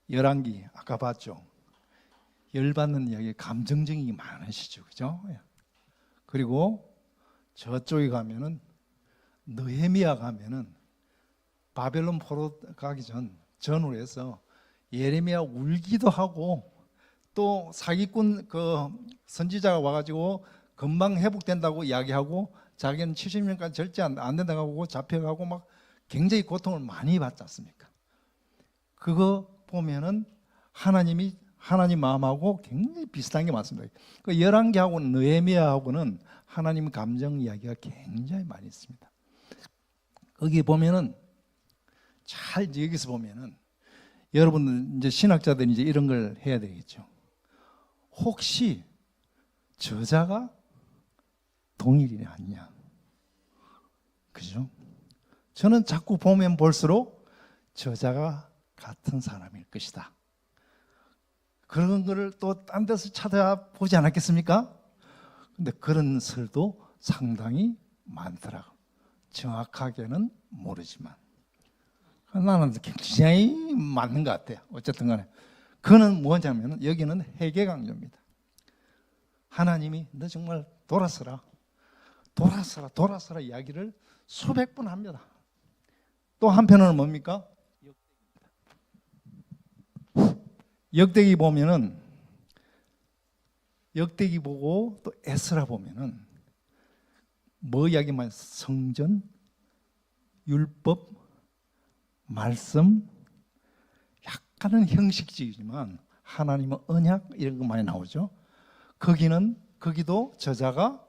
열왕기 아까 봤죠. 열받는 이야기, 감정적인 게 많으시죠, 그죠? 그리고 저쪽에 가면은 느헤미야 가면은 바벨론 포로 가기 전으로 해서 예레미야 울기도 하고 또 사기꾼 그 선지자가 와가지고 금방 회복된다고 이야기하고 자기는 70년까지 절대 안 된다고 하고 잡혀가고 막 굉장히 고통을 많이 받지 않습니까? 그거 보면은 하나님 마음하고 굉장히 비슷한 게 많습니다. 그 열왕기하고 느헤미야하고는 하나님 감정 이야기가 굉장히 많이 있습니다. 거기 보면은 여기서 보면은 여러분들 이제 신학자들이 이제 이런 걸 해야 되겠죠. 혹시 저자가 동일이 아니냐? 그죠? 저는 자꾸 보면 볼수록 저자가 같은 사람일 것이다. 그런 거를 또 딴 데서 찾아보지 않았겠습니까? 근데 그런 설도 상당히 많더라고. 정확하게는 모르지만 나는 굉장히 맞는 것 같아요. 어쨌든 간에 그는 뭐냐면 여기는 회개 강조입니다. 하나님이 너 정말 돌아서라 이야기를 수백 번 합니다. 또 한편으로는 뭡니까? 역대기 보면은 역대기 보고 또 에스라 보면은 뭐 이야기만 성전, 율법, 말씀, 약간은 형식적이지만 하나님의 언약 이런 거 많이 나오죠. 거기도 저자가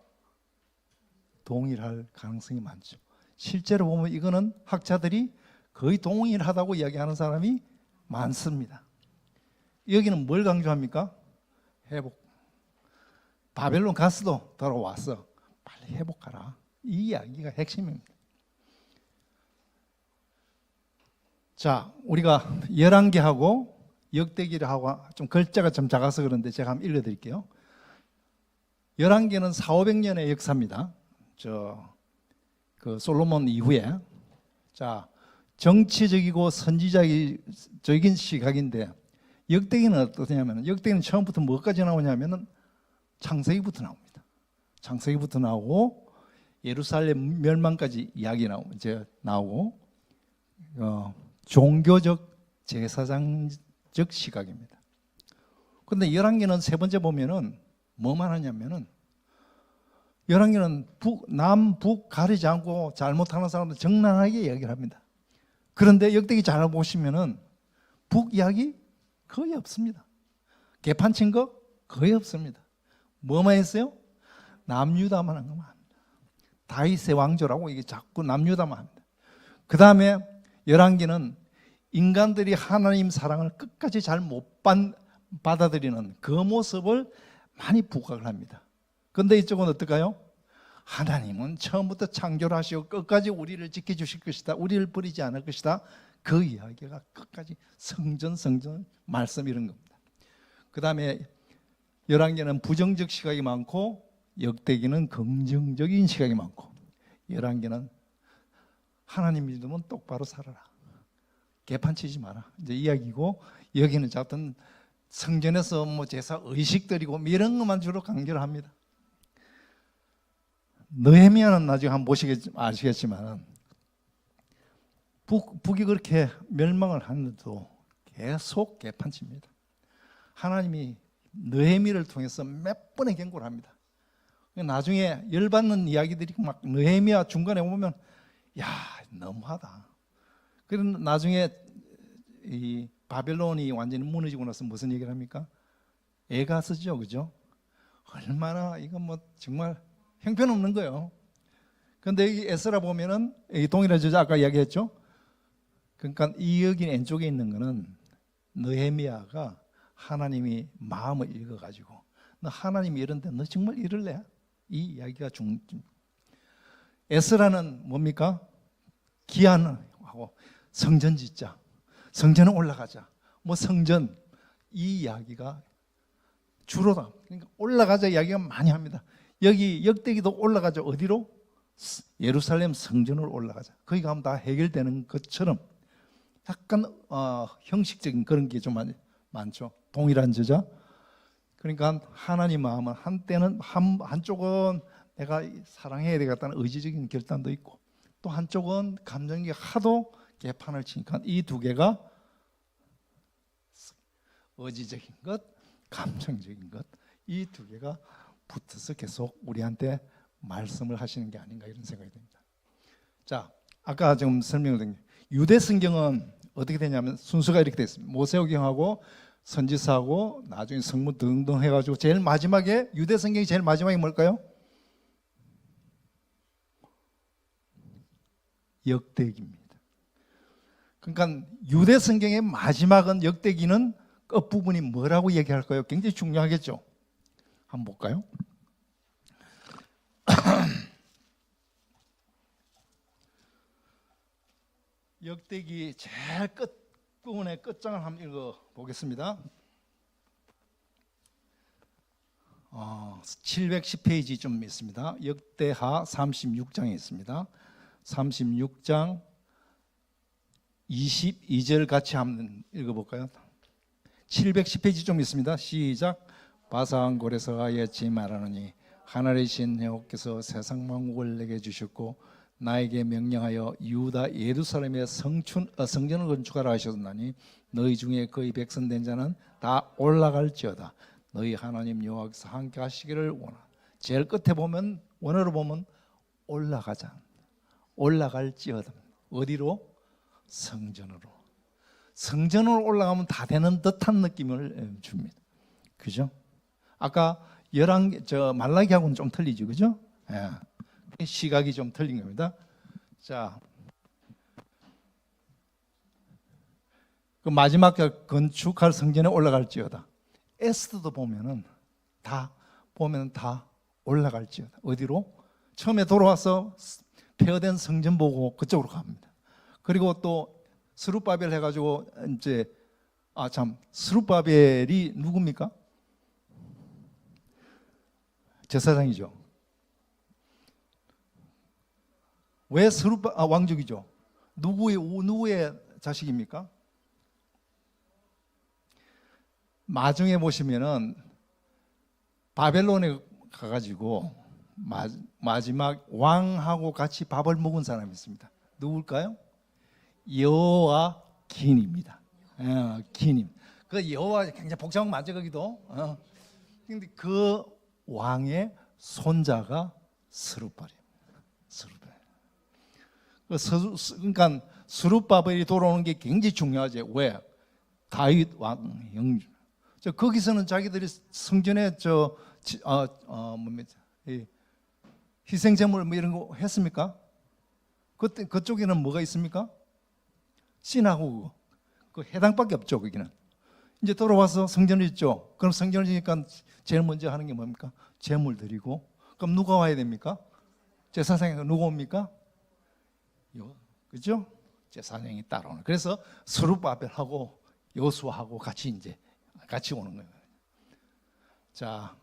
동일할 가능성이 많죠. 실제로 보면 이거는 학자들이 거의 동일하다고 이야기하는 사람이 많습니다. 여기는 뭘 강조합니까? 회복. 바벨론 갔어도 돌아왔어. 빨리 회복하라. 이 이야기가 핵심입니다. 자, 우리가 열왕기하고 역대기를 하고 좀 글자가 좀 작아서 그런데 제가 한번 읽어드릴게요. 열왕기는 400~500년의 역사입니다. 그 솔로몬 이후에. 자, 정치적이고 선지자적인 시각인데 역대기는 어떠냐면 역대기는 처음부터 뭐까지 나오냐면은 창세기부터 나옵니다. 창세기부터 나오고 예루살렘 멸망까지 이야기 나오고 종교적 제사장적 시각입니다. 그런데 열왕기는 세 번째 보면은 뭐만 하냐면은 열왕기는 남북 가리지 않고 잘못하는 사람들 적나라하게 이야기를 합니다. 그런데 역대기 잘 보시면은 북 이야기 거의 없습니다. 개판친 거 거의 없습니다. 뭐만 했어요? 남유다만 한 것만 합니다. 다윗의 왕조라고 이게 자꾸 남유다만 합니다. 그 다음에 열왕기는 인간들이 하나님 사랑을 끝까지 잘 못 받아들이는 그 모습을 많이 부각을 합니다. 그런데 이쪽은 어떨까요? 하나님은 처음부터 창조를 하시고 끝까지 우리를 지켜주실 것이다. 우리를 버리지 않을 것이다. 그 이야기가 끝까지 성전 말씀 이런 겁니다. 그 다음에 열왕기는 부정적 시각이 많고 역대기는 긍정적인 시각이 많고 열왕기는 하나님 믿으면 똑바로 살아라. 개판치지 마라. 이제 이야기고 여기는 자든 성전에서 뭐 제사 의식들이고 이런 것만 주로 강조를 합니다. 느헤미야는 나중에 한번 아시겠지만 북이 그렇게 멸망을 하는데도 계속 개판칩니다. 하나님이 느헤미야를 통해서 몇 번의 경고를 합니다. 나중에 열받는 이야기들이 막 느헤미야 중간에 보면 야 너무하다. 그런 나중에 이 바벨론이 완전히 무너지고 나서 무슨 얘기를 합니까? 애가 쓰죠, 그죠? 얼마나 이건 뭐 정말 형편없는 거예요. 그런데 이 에스라 보면은 이 동일한 저자 아까 이야기했죠. 그러니까 이 여기 왼쪽에 있는 거는 느헤미야가 하나님이 마음을 읽어가지고 너 하나님이 이런데 너 정말 이럴래? 이 이야기가 에스라는 뭡니까? 기한하고 성전 짓자, 성전에 올라가자, 뭐 성전 이 이야기가 주로다. 그러니까 올라가자 이야기가 많이 합니다. 여기 역대기도 올라가자 어디로? 예루살렘 성전으로 올라가자. 거기 가면 다 해결되는 것처럼 약간 형식적인 그런 게 좀 많죠. 동일한 저자. 그러니까 하나님 마음은 한때는 한쪽은 내가 사랑해야 되겠다는 의지적인 결단도 있고 또 한쪽은 감정이 하도 개판을 치니까 이 두 개가 의지적인 것, 감정적인 것 이 두 개가 붙어서 계속 우리한테 말씀을 하시는 게 아닌가 이런 생각이 듭니다. 자, 아까 지금 설명을 드린 유대 성경은 어떻게 되냐면 순서가 이렇게 되어 있습니다. 모세오경하고 선지서하고 나중에 성문 등등 해가지고 제일 마지막에 유대 성경이 제일 마지막에 뭘까요? 역대기입니다. 그러니까 유대 성경의 마지막은 역대기는 끝부분이 뭐라고 얘기할까요? 굉장히 중요하겠죠. 한번 볼까요? 역대기 제일 끝부분의 끝장을 한번 읽어보겠습니다. 710페이지 좀 있습니다. 역대하 36장에 있습니다. 36장 22절 같이 한번 읽어볼까요? 710페이지 좀 있습니다. 시작. 바사왕골에서 하였지 말하노니 하늘이신 여호와께서 세상 만국을 내게 주셨고 나에게 명령하여 유다 예루살렘의 성전을 건축하라 하셨나니 너희 중에 거의 백성된 자는 다 올라갈지어다. 너희 하나님 여호와께서 함께 하시기를 원하. 제일 끝에 보면 원어로 보면 올라가자. 올라갈지어다. 어디로? 성전으로. 성전으로 올라가면 다 되는 듯한 느낌을 줍니다. 그죠? 아까 말라기하고는 좀 틀리죠, 그죠? 예. 시각이 좀 틀린 겁니다. 자, 그 마지막 건축할 성전에 올라갈지어다. 에스더도 보면은 다 올라갈지어다. 어디로? 처음에 돌아와서 폐허된 성전 보고 그쪽으로 갑니다. 그리고 또 스룹바벨 해가지고 이제 스룹바벨이 누굽니까? 제사장이죠. 왜 왕족이죠? 누구의 자식입니까? 마중에 보시면은 바벨론에 가가지고 마지막 왕하고 같이 밥을 먹은 사람이 있습니다. 누굴까요? 여호와긴입니다. 기님. 그 여호와 굉장히 복잡한 맞죠 거기도. 근데 그 왕의 손자가 스룹바벨입니다. 그러니까 스룹바벨이 돌아오는 게 굉장히 중요하죠. 왜? 다윗 왕 영주. 거기서는 자기들이 성전에 희생제물 뭐 이런 거 했습니까? 그쪽에는 뭐가 있습니까? 시나고그 그 해당밖에 없죠. 거기는 이제 돌아와서 성전을 짓죠. 그럼 성전을 지니까 제일 먼저 하는 게 뭡니까? 제물 드리고. 그럼 누가 와야 됩니까? 제사장이 누가 옵니까? 그죠? 제사장이 따라오는. 그래서 스룹바벨하고 여호수아하고 같이 오는 거예요. 자,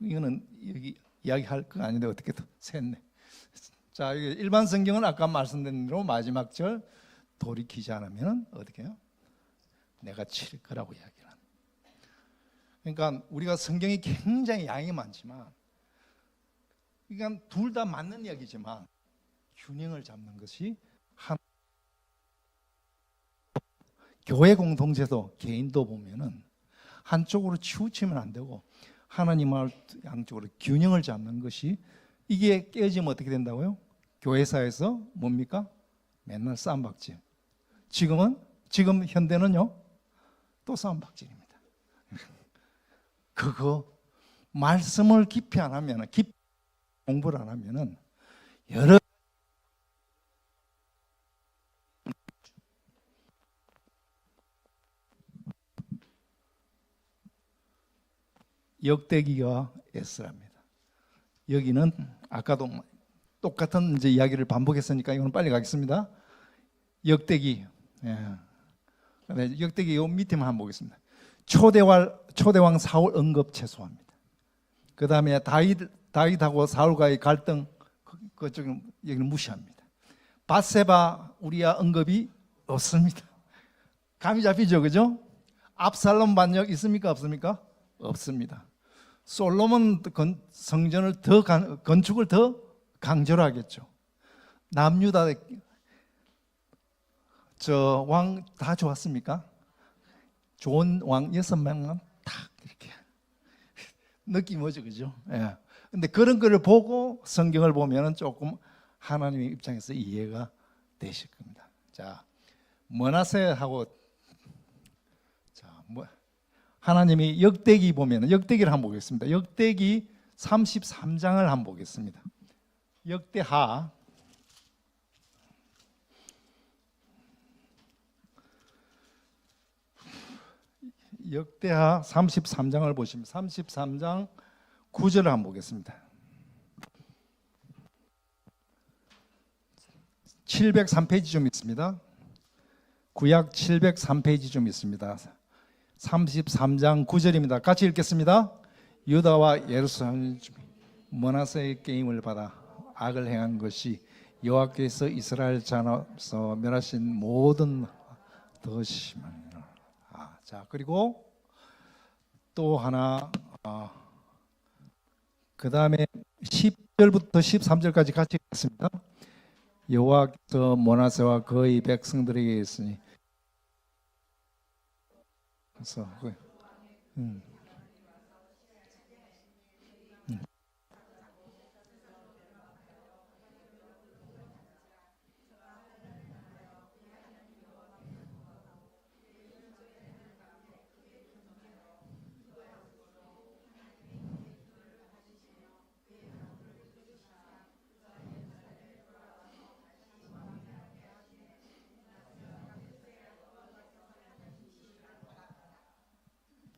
이거는 여기 이야기할 거 아닌데 어떻게 또 샜네. 자, 일반 성경은 아까 말씀드린 대로 마지막 절 돌이키지 않으면 어떻게 해요? 내가 치를 거라고 이야기를 합니다. 그러니까 우리가 성경이 굉장히 양이 많지만 그러니까 둘 다 맞는 이야기지만 균형을 잡는 것이 교회 공동체도 개인도 보면은 한쪽으로 치우치면 안 되고 하나님을 양쪽으로 균형을 잡는 것이, 이게 깨지면 어떻게 된다고요? 교회사에서 뭡니까? 맨날 싸움박질. 지금 현대는요 또 싸움박질입니다. 그거 말씀을 깊이 안 하면, 깊이 공부를 안 하면은 여러 역대기가 에스라입니다. 여기는 아까도 똑같은 이제 이야기를 반복했으니까 이거는 빨리 가겠습니다. 역대기, 역대기 요 밑에만 한번 보겠습니다. 초대왕 사울 언급 최소화입니다. 그 다음에 다윗하고 사울과의 갈등, 그쪽은 여기는 무시합니다. 밧세바 우리아 언급이 없습니다. 감이 잡히죠, 그죠? 압살롬 반역 있습니까, 없습니까? 없습니다. 솔로몬 성전을 건축을 더 강조를 하겠죠. 남유다 왕 다 좋았습니까? 좋은 왕 6명만 딱 이렇게 느낌이 오죠, 그죠? 예. 근데 그런 거를 보고 성경을 보면은 조금 하나님의 입장에서 이해가 되실 겁니다. 자, 머나세하고, 하나님이 역대기 보면은, 역대기를 한번 보겠습니다. 역대기 33장을 한번 보겠습니다. 역대하 33장을 보시면 33장 9절을 한번 보겠습니다. 703페이지 좀 있습니다. 구약 703페이지 좀 있습니다. 33장 9절입니다. 같이 읽겠습니다. 유다와 예루살렘 머나세의 게임을 받아 악을 행한 것이 여호와께서 이스라엘 자손에서 멸하신 모든 더 심한. 자, 그리고 또 하나, 그 다음에 10절부터 13절까지 같이 읽겠습니다. 여호와께서 머나세와 그의 백성들에게 있으니, 그래서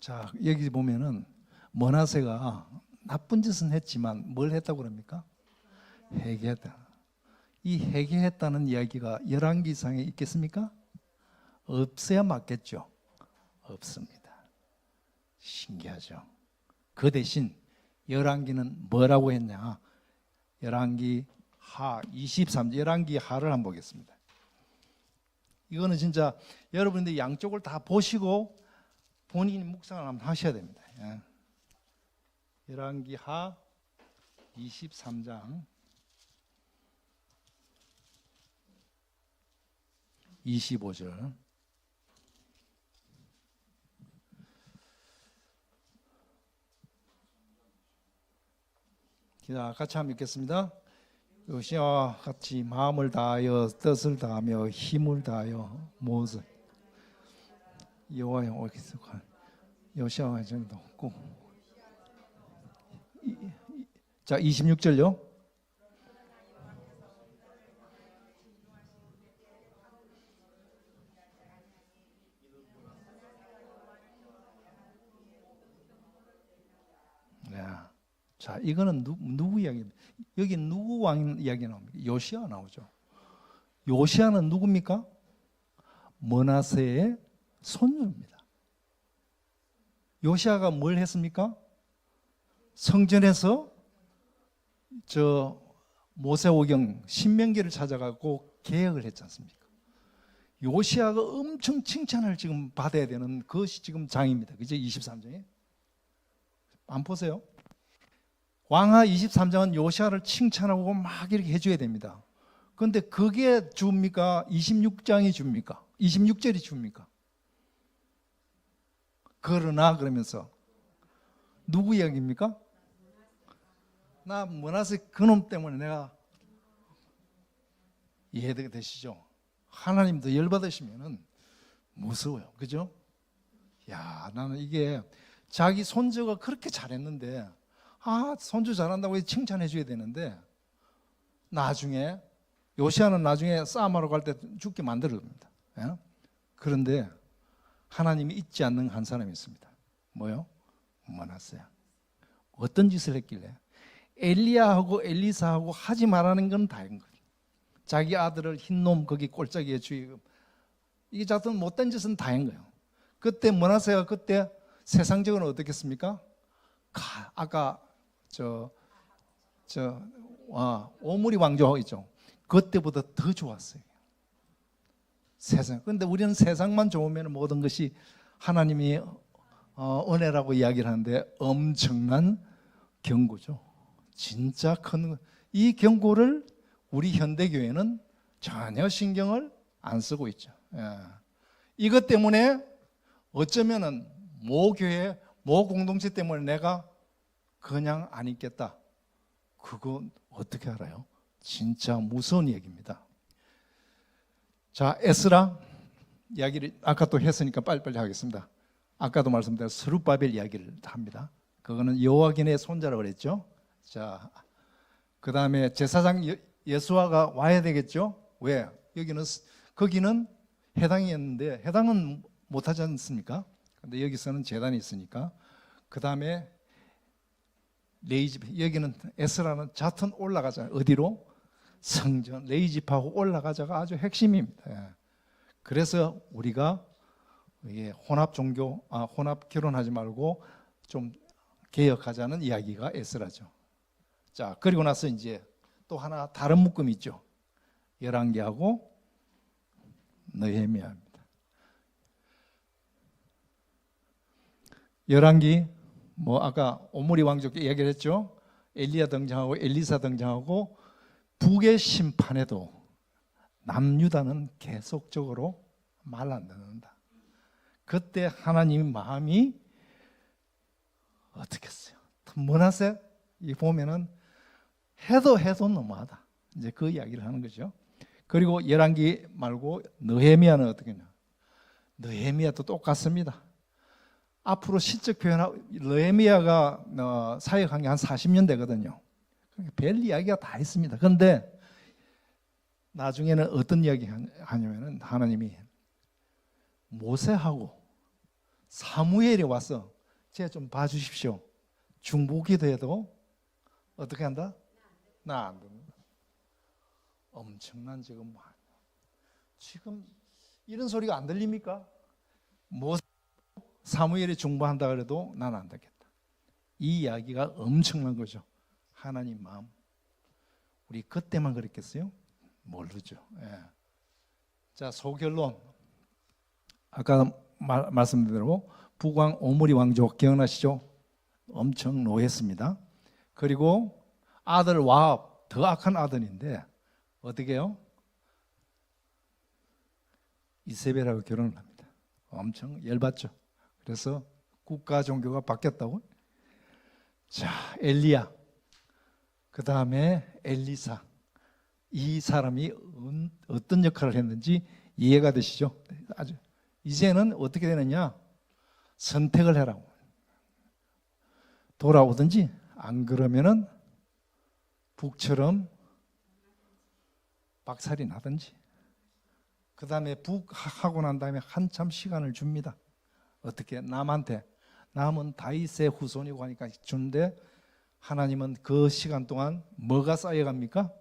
자, 여기 보면은 머나세가 나쁜 짓은 했지만 뭘 했다고 그럽니까? 회개했다. 이 회개했다는 이야기가 열왕기상에 있겠습니까? 없어야 맞겠죠. 없습니다. 신기하죠. 그 대신 열왕기는 뭐라고 했냐? 열왕기 하 23절, 열왕기 하를 한번 보겠습니다. 이거는 진짜 여러분들 양쪽을 다 보시고 본인 묵상을 한번 하셔야 됩니다. 열왕기 하 23장 25절. 자, 같이 한번 읽겠습니다. 요시아와 같이 마음을 다하여 뜻을 다하며 힘을 다하여 모든 여호와여 요시아와 정도 없고. 자, 26절요. 자, 이거는 누구 이야기입니까? 여기 누구 왕 이야기 나옵니까? 요시아 나오죠. 요시아는 누굽니까? 머나세의 손녀입니다. 요시아가 뭘 했습니까? 성전에서 모세오경 신명기를 찾아가고 개혁을 했지 않습니까? 요시아가 엄청 칭찬을 지금 받아야 되는 그것이 지금 장입니다. 그죠? 23장에 안 보세요? 왕하 23장은 요시아를 칭찬하고 막 이렇게 해줘야 됩니다. 그런데 그게 줍니까? 26장이 줍니까? 26절이 줍니까? 그러나 그러면서 누구 이야기입니까? 나 머나세 그놈 때문에 내가 이해되시죠? 하나님도 열받으시면은 무서워요. 그죠? 야, 나는 이게 자기 손주가 그렇게 잘했는데, 손주 잘한다고 칭찬해 줘야 되는데, 나중에 요시아는 나중에 싸움하러 갈 때 죽게 만들어줍니다. 예? 그런데 하나님이 잊지 않는 한 사람이 있습니다. 뭐요? 머나세야. 어떤 짓을 했길래? 엘리야하고 엘리사하고 하지 말라는 건 다인 거죠. 자기 아들을 흰놈 거기 꼴짜기에 주의금, 이게 자든 못된 짓은 다인 거예요. 그때 머나세가 그때 세상적으로 어떻겠습니까? 아까 오므리 왕조 있죠. 그때보다 더 좋았어요. 세상. 그런데 우리는 세상만 좋으면 모든 것이 하나님이 은혜라고 이야기를 하는데 엄청난 경고죠. 진짜 큰 이 경고를 우리 현대교회는 전혀 신경을 안 쓰고 있죠. 예. 이것 때문에 어쩌면은 모 교회, 모 공동체 때문에 내가 그냥 안 있겠다. 그거 어떻게 알아요? 진짜 무서운 얘기입니다. 자, 에스라 이야기를 아까 또 했으니까 빨리빨리 하겠습니다. 아까도 말씀드린 스룹바벨 이야기를 합니다. 그거는 여호와긴의 손자라고 그랬죠. 자, 그 다음에 제사장 예수아가 와야 되겠죠. 왜? 거기는 해당이었는데 해당은 못하지 않습니까? 근데 여기서는 제단이 있으니까. 그 다음에 레이집, 여기는 에스라는 자턴 올라가자. 어디로? 성전 레이집하고 올라가자가 아주 핵심입니다. 예. 그래서 우리가 이게 혼합 결혼하지 말고 좀 개혁하자는 이야기가 에스라죠. 자, 그리고 나서 이제 또 하나 다른 묶음이 있죠. 열왕기하고 느헤미야입니다. 열왕기 아까 오므리 왕족 이야기를 했죠. 엘리야 등장하고 엘리사 등장하고 북의 심판에도 남유다는 계속적으로 말 안 듣는다. 그때 하나님 마음이 어떻겠어요? 머나세 이 보면은 해도 너무하다. 이제 그 이야기를 하는 거죠. 그리고 열왕기 말고 느헤미야는 어떻게 하냐? 느헤미야도 똑같습니다. 앞으로 시적 표현하고 느헤미야가 사역한 게 한 40년 되거든요. 별 이야기가 다 있습니다. 그런데 나중에는 어떤 이야기 하냐면은 하나님이 모세하고 사무엘이 와서 쟤 좀 봐주십시오. 중보기도해도 어떻게 한다? 나 안 됩니다. 엄청난 지금 이런 소리가 안 들립니까? 사무엘이 중보한다 그래도 난 안 되겠다. 이 이야기가 엄청난 거죠. 하나님 마음. 우리 그때만 그랬겠어요? 모르죠. 예. 자, 소결론. 아까 말씀드린 대로 북왕 오므리 왕족 기억나시죠? 엄청 노했습니다. 그리고 아들 와합, 더 악한 아들인데 어떻게 해요? 이세벨하고 결혼을 합니다. 엄청 열받죠. 그래서 국가 종교가 바뀌었다고. 자, 엘리야, 그 다음에 엘리사, 이 사람이 어떤 역할을 했는지 이해가 되시죠? 아주 이제는 어떻게 되느냐? 선택을 해라고. 돌아오든지 안 그러면은 북처럼 박살이 나든지. 그 다음에 북하고 난 다음에 한참 시간을 줍니다. 어떻게? 남한테. 남은 다윗의 후손이고 하니까 준데 하나님은 그 시간 동안 뭐가 쌓여갑니까?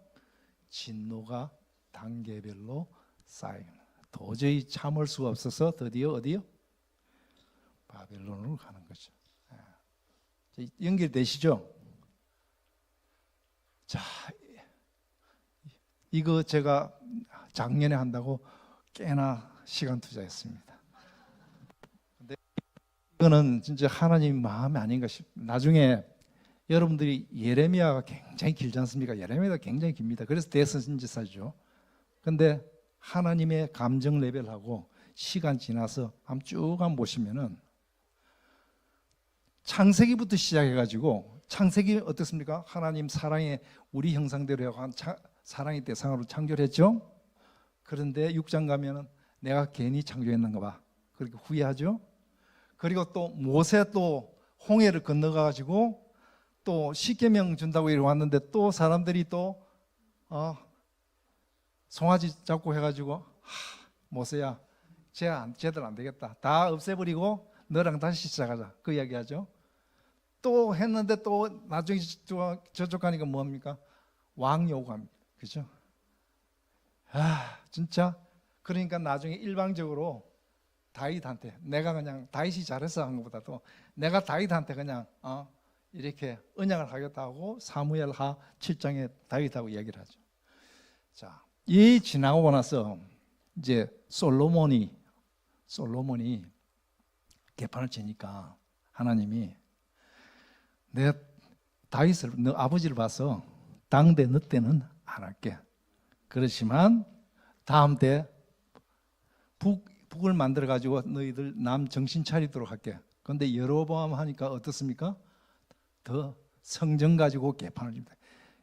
진노가 단계별로 쌓여갑니다. 도저히 참을 수가 없어서 드디어 어디요? 바벨론으로 가는 거죠. 연결되시죠? 자, 이거 제가 작년에 한다고 꽤나 시간 투자했습니다. 근데 이거는 진짜 하나님 마음이 아닌가 싶습니다. 나중에 여러분들이 예레미야가 굉장히 길지 않습니까? 예레미야가 굉장히 깁니다. 그래서 대선지사죠. 근데 하나님의 감정 레벨하고 시간 지나서 한번 쭉 보시면은 창세기부터 시작해가지고 창세기 어떻습니까? 하나님 사랑의 우리 형상대로 한 사랑의 대상으로 창조했죠. 그런데 6장 가면은 내가 괜히 창조했는가 봐. 그렇게 후회하죠. 그리고 또 모세 또 홍해를 건너가가지고 또 십계명 준다고 이리 왔는데 또 사람들이 또 송아지 잡고 해가지고 모세야 쟤들 안 되겠다. 다 없애버리고 너랑 다시 시작하자. 그 이야기하죠. 또 했는데 또 나중에 저쪽 가니까 뭡니까? 왕 요구합니다. 그죠? 진짜 그러니까 나중에 일방적으로 다윗한테 내가 그냥 다윗이 잘해서 한 것보다도 내가 다윗한테 그냥 이렇게 언약을 하겠다고 사무엘하 7장에 다윗하고 이야기를 하죠. 자, 이 지나고 나서 이제 솔로몬이 개판을 치니까 하나님이 내가 다윗을 너 아버지를 봐서 당대 너 때는 안 할게. 그렇지만 다음 때 북을 만들어 가지고 너희들 남 정신 차리도록 할게. 그런데 여로보암 하니까 어떻습니까? 더 성전 가지고 개판을 칩니다.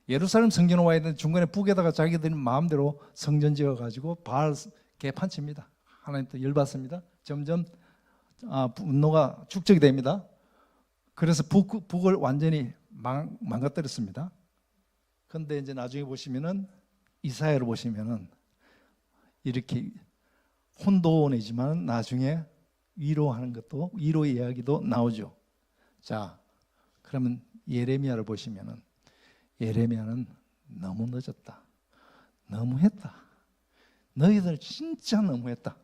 예루살렘 성전 와야 되는데 중간에 북에다가 자기들이 마음대로 성전 지어 가지고 바알 개판 칩니다. 하나님 또 열받습니다. 점점 분노가 축적이 됩니다. 그래서 북을 완전히 망가뜨렸습니다. 그런데 이제 나중에 보시면은 이사야를 보시면은 이렇게 혼돈이지만 나중에 위로하는 것도 위로의 이야기도 나오죠. 자, 그러면 예레미야를 보시면은 예레미야는 너무 늦었다. 너무했다. 너희들 진짜 너무했다.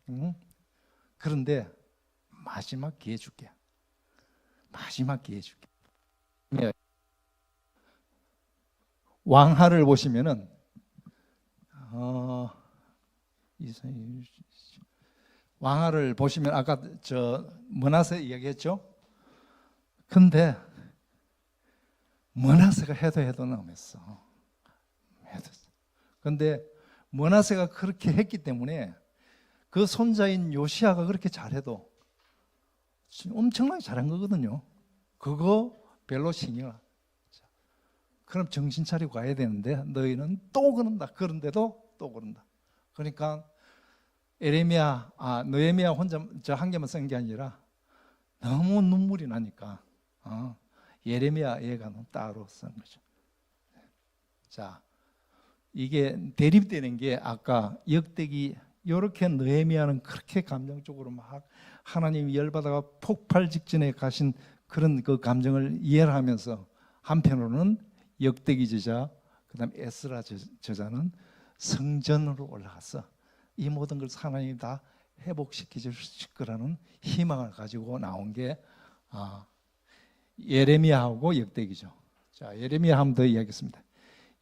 응? 그런데 마지막 기회 줄게. 마지막 기회 줄게. 왕하를 보시면은 왕하를 보시면 아까 므낫세 이야기했죠. 근데 므낫세가 해도 너무했어. 근데 므낫세가 그렇게 했기 때문에 그 손자인 요시야가 그렇게 잘해도 엄청나게 잘한 거거든요. 그거 별로 신경 안. 그럼 정신 차리고 가야 되는데 너희는 또 그런다. 그런데도 또 그런다. 그러니까 느헤미야 혼자 저 한 개만 쓴 게 아니라 너무 눈물이 나니까 예레미야 얘가 따로 쓴 거죠. 자, 이게 대립되는 게 아까 역대기 이렇게 느헤미야는 그렇게 감정적으로 막 하나님이 열받아가 폭발 직전에 가신 그런 그 감정을 이해를 하면서 한편으로는 역대기 저자 그다음 에스라 저자는 성전으로 올라가서 이 모든 걸 하나님이 다 회복시켜 주실 거라는 희망을 가지고 나온 게 예레미야하고 역대기죠. 자, 예레미야 한번 더 이야기했습니다.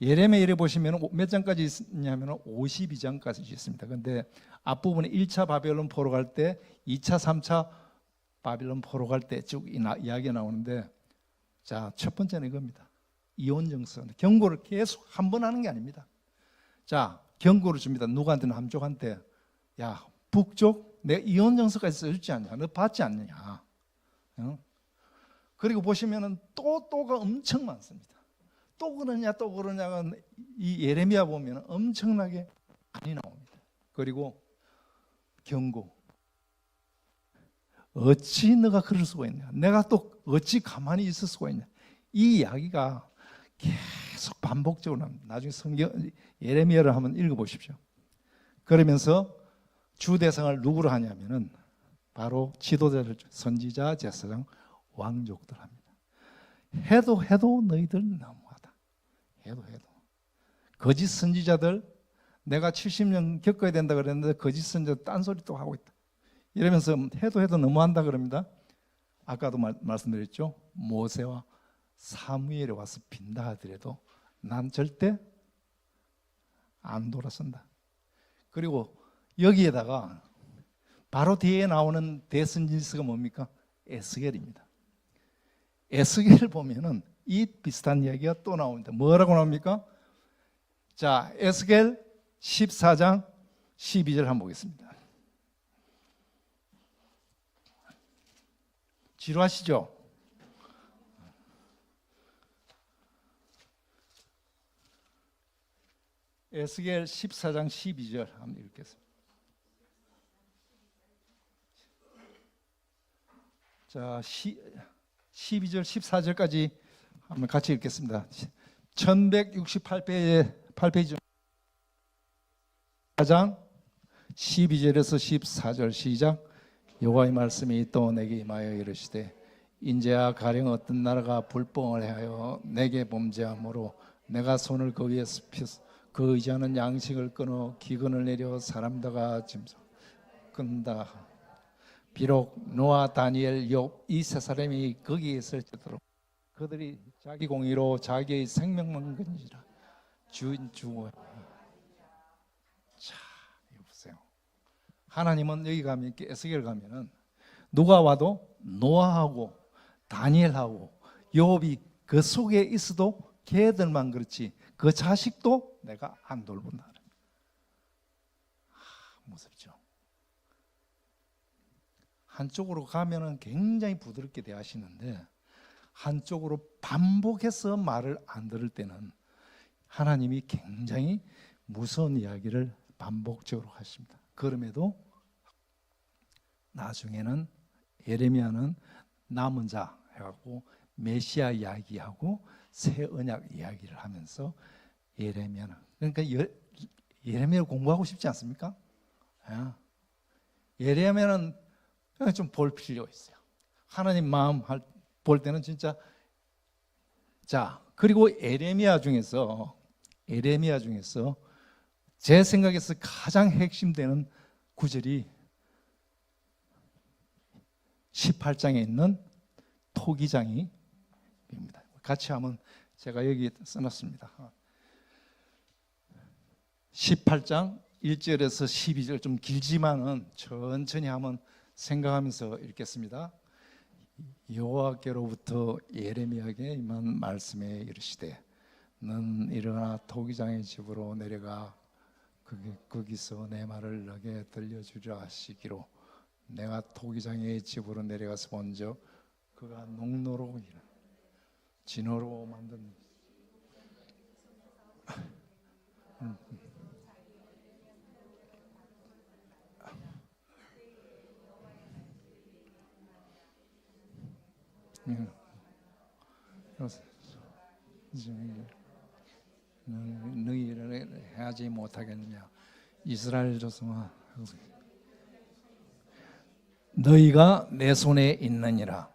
예레미야를 보시면 몇 장까지 있냐면 52장까지 있습니다. 그런데 앞부분에 1차 바벨론 포로 갈 때 2차 3차 바벨론 포로 갈 때 쭉 이야기가 나오는데 자, 첫 번째는 이겁니다. 이혼정서. 경고를 계속 한 번 하는 게 아닙니다. 자, 경고를 줍니다. 누구한테는 한쪽한테 야, 북쪽 내가 이혼정서까지 써주지 않냐? 너 받지 않느냐? 그리고 보시면은 또가 엄청 많습니다. 또 그러냐가 이 예레미야 보면 엄청나게 많이 나옵니다. 그리고 경고. 어찌 너가 그럴 수가 있냐? 내가 또 어찌 가만히 있을 수가 있냐? 이 이야기가 계속 반복적으로 나옵니다. 나중에 성경 예레미야를 한번 읽어보십시오. 그러면서 주 대상을 누구로 하냐면은 바로 지도자들, 선지자, 제사장, 왕족들 합니다. 해도 너희들 너무하다. 해도 거짓 선지자들 내가 70년 겪어야 된다 그랬는데 거짓 선지자 딴소리 또 하고 있다. 이러면서 해도 너무한다 그럽니다. 아까도 말씀드렸죠. 모세와 사무엘이 와서 빈다 하더라도 난 절대 안 돌아선다. 그리고 여기에다가 바로 뒤에 나오는 대선지서가 뭡니까? 에스겔입니다. 에스겔을 보면은 이 비슷한 이야기가 또 나옵니다. 뭐라고 나옵니까? 자, 에스겔 14장 12절 한번 보겠습니다. 지루하시죠? 에스겔 14장 12절 한번 읽겠습니다. 자, 12절 14절까지 한번 같이 읽겠습니다. 1168페이지 4장 12절에서 14절 시작. 여호와의 말씀이 또 내게 임하여 이르시되 인제야 가령 어떤 나라가 불법을 하여 내게 범죄함으로 내가 손을 그 위에서 펴서 그 의지하는 양식을 끊어 기근을 내려 사람다가 짐승 끊다. 비록 노아, 다니엘, 욥 이 세 사람이 거기에 있을지라도 그들이 자기 공의로 자기의 생명만 건지라 주인 주고. 자, 이거 보세요. 하나님은 여기 가면 에스겔 가면은 누가 와도 노아하고 다니엘하고 욥이 그 속에 있어도 걔들만 그렇지 그 자식도 내가 안 돌본다. 무섭죠. 한쪽으로 가면은 굉장히 부드럽게 대하시는데 한쪽으로 반복해서 말을 안 들을 때는 하나님이 굉장히 무서운 이야기를 반복적으로 하십니다. 그럼에도 나중에는 예레미야는 남은 자 해갖고 메시아 이야기하고 새 언약 이야기를 하면서 예레미야는 그러니까 예레미야를 공부하고 싶지 않습니까? 예레미야는 좀 볼 필요가 있어요. 하나님 마음 볼 때는 진짜. 자, 그리고 예레미야 중에서 제 생각에서 가장 핵심되는 구절이 18장에 있는 토기장이입니다. 같이 한번 제가 여기 써놨습니다. 18장 1절에서 12절 좀 길지만은 천천히 한번 생각하면서 읽겠습니다. 여호와께로부터 예레미야에게 임한 말씀에 이르시되 넌 일어나 토기장의 집으로 내려가 거기서 내 말을 너게 들려주려 하시기로 내가 토기장의 집으로 내려가서 본즉 그가 농로로 진호로 만든 너희를 하지 못하겠느냐 이스라엘 조상아 너희가 내 손에 있느니라.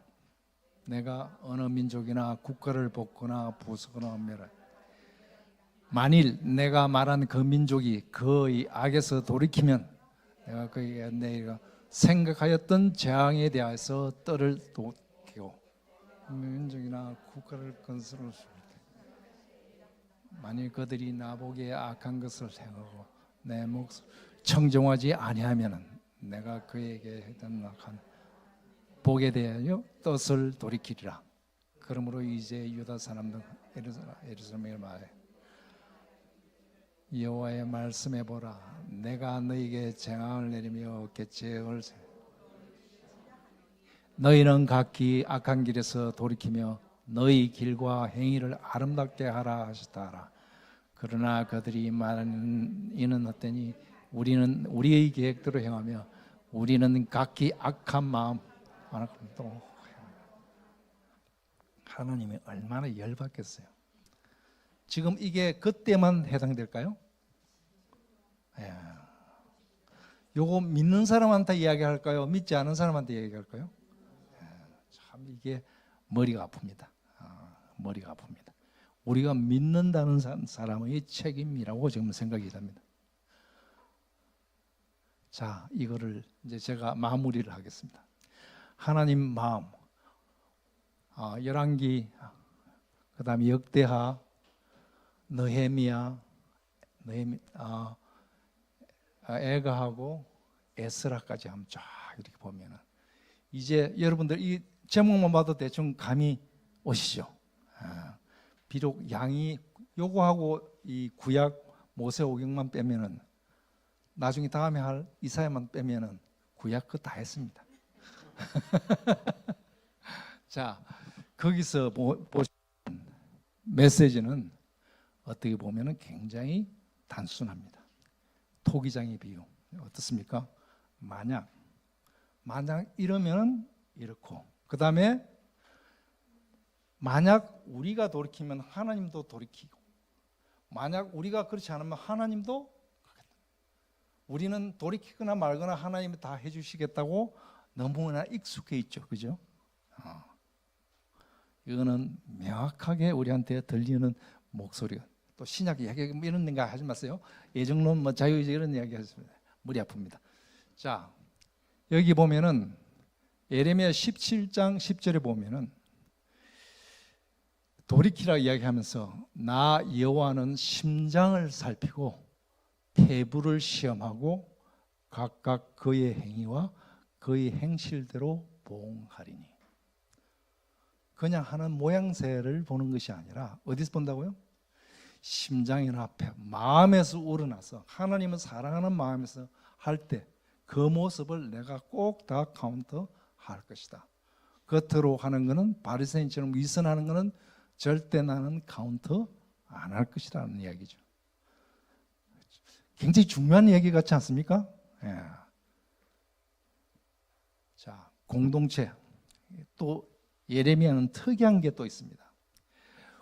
내가 어느 민족이나 국가를 뽑거나 부수거나 멸할 만일 내가 말한 그 민족이 그의 악에서 돌이키면 내가 그에게 내가 생각하였던 재앙에 대해서 뜰을 돋기고 민족이나 국가를 건설할 수 있다. 만일 그들이 나보기에 악한 것을 행하고 내 목소리 청정하지 아니하면은 내가 그에게 했던 악한 복에 대하여 뜻을 돌이키리라. 그러므로 이제 유다 사람들 예루살렘에 말해 여호와의 말씀해 보라. 내가 너희에게 재앙을 내리며 개체을 너희는 각기 악한 길에서 돌이키며 너희 길과 행위를 아름답게 하라 하셨다. 그러나 그들이 말하는 이는 어떠니 우리는 우리의 계획대로 행하며 우리는 각기 악한 마음 또 하나님이 얼마나 열받겠어요. 지금 이게 그때만 해당될까요? 요거 믿는 사람한테 이야기할까요? 믿지 않은 사람한테 이야기할까요? 참 이게 머리가 아픕니다. 머리가 아픕니다. 우리가 믿는다는 사람의 책임이라고 지금 생각이 됩니다. 자, 이거를 이제 제가 마무리를 하겠습니다. 하나님 마음, 열왕기, 그다음에 역대하, 느헤미야, 에가하고 에스라까지 한번 쫙 이렇게 보면은 이제 여러분들 이 제목만 봐도 대충 감이 오시죠. 비록 양이 요거하고 이 구약 모세오경만 빼면은 나중에 다음에 할 이사야만 빼면은 구약 그 다 했습니다. 자, 거기서 보시는 메시지는 어떻게 보면은 굉장히 단순합니다. 토기장의 비유 어떻습니까? 만약 이러면 이렇고, 그 다음에 만약 우리가 돌이키면 하나님도 돌이키고, 만약 우리가 그렇지 않으면 하나님도, 우리는 돌이키거나 말거나 하나님이 다 해주시겠다고 너무나 익숙해 있죠, 그죠? 이거는 명확하게 우리한테 들리는 목소리가. 또 신약 이야기 이런 거 하지 마세요. 예정론 뭐 자유의지 이런 이야기 하시면 머리 아픕니다. 자, 여기 보면은 예레미야 17장 10절에 보면은 돌이키라 이야기하면서 나 여호와는 심장을 살피고 폐부를 시험하고 각각 그의 행위와 그의 행실대로 보응하리니. 그냥 하는 모양새를 보는 것이 아니라 어디서 본다고요? 심장이나 폐, 마음에서 우러나서 하나님을 사랑하는 마음에서 할 때 그 모습을 내가 꼭 다 카운트할 것이다. 겉으로 하는 것은 바리새인처럼 위선하는 것은 절대 나는 카운트 안 할 것이라는 이야기죠. 굉장히 중요한 얘기 같지 않습니까? 예. 자, 공동체. 또 예레미야는 특이한 게 또 있습니다.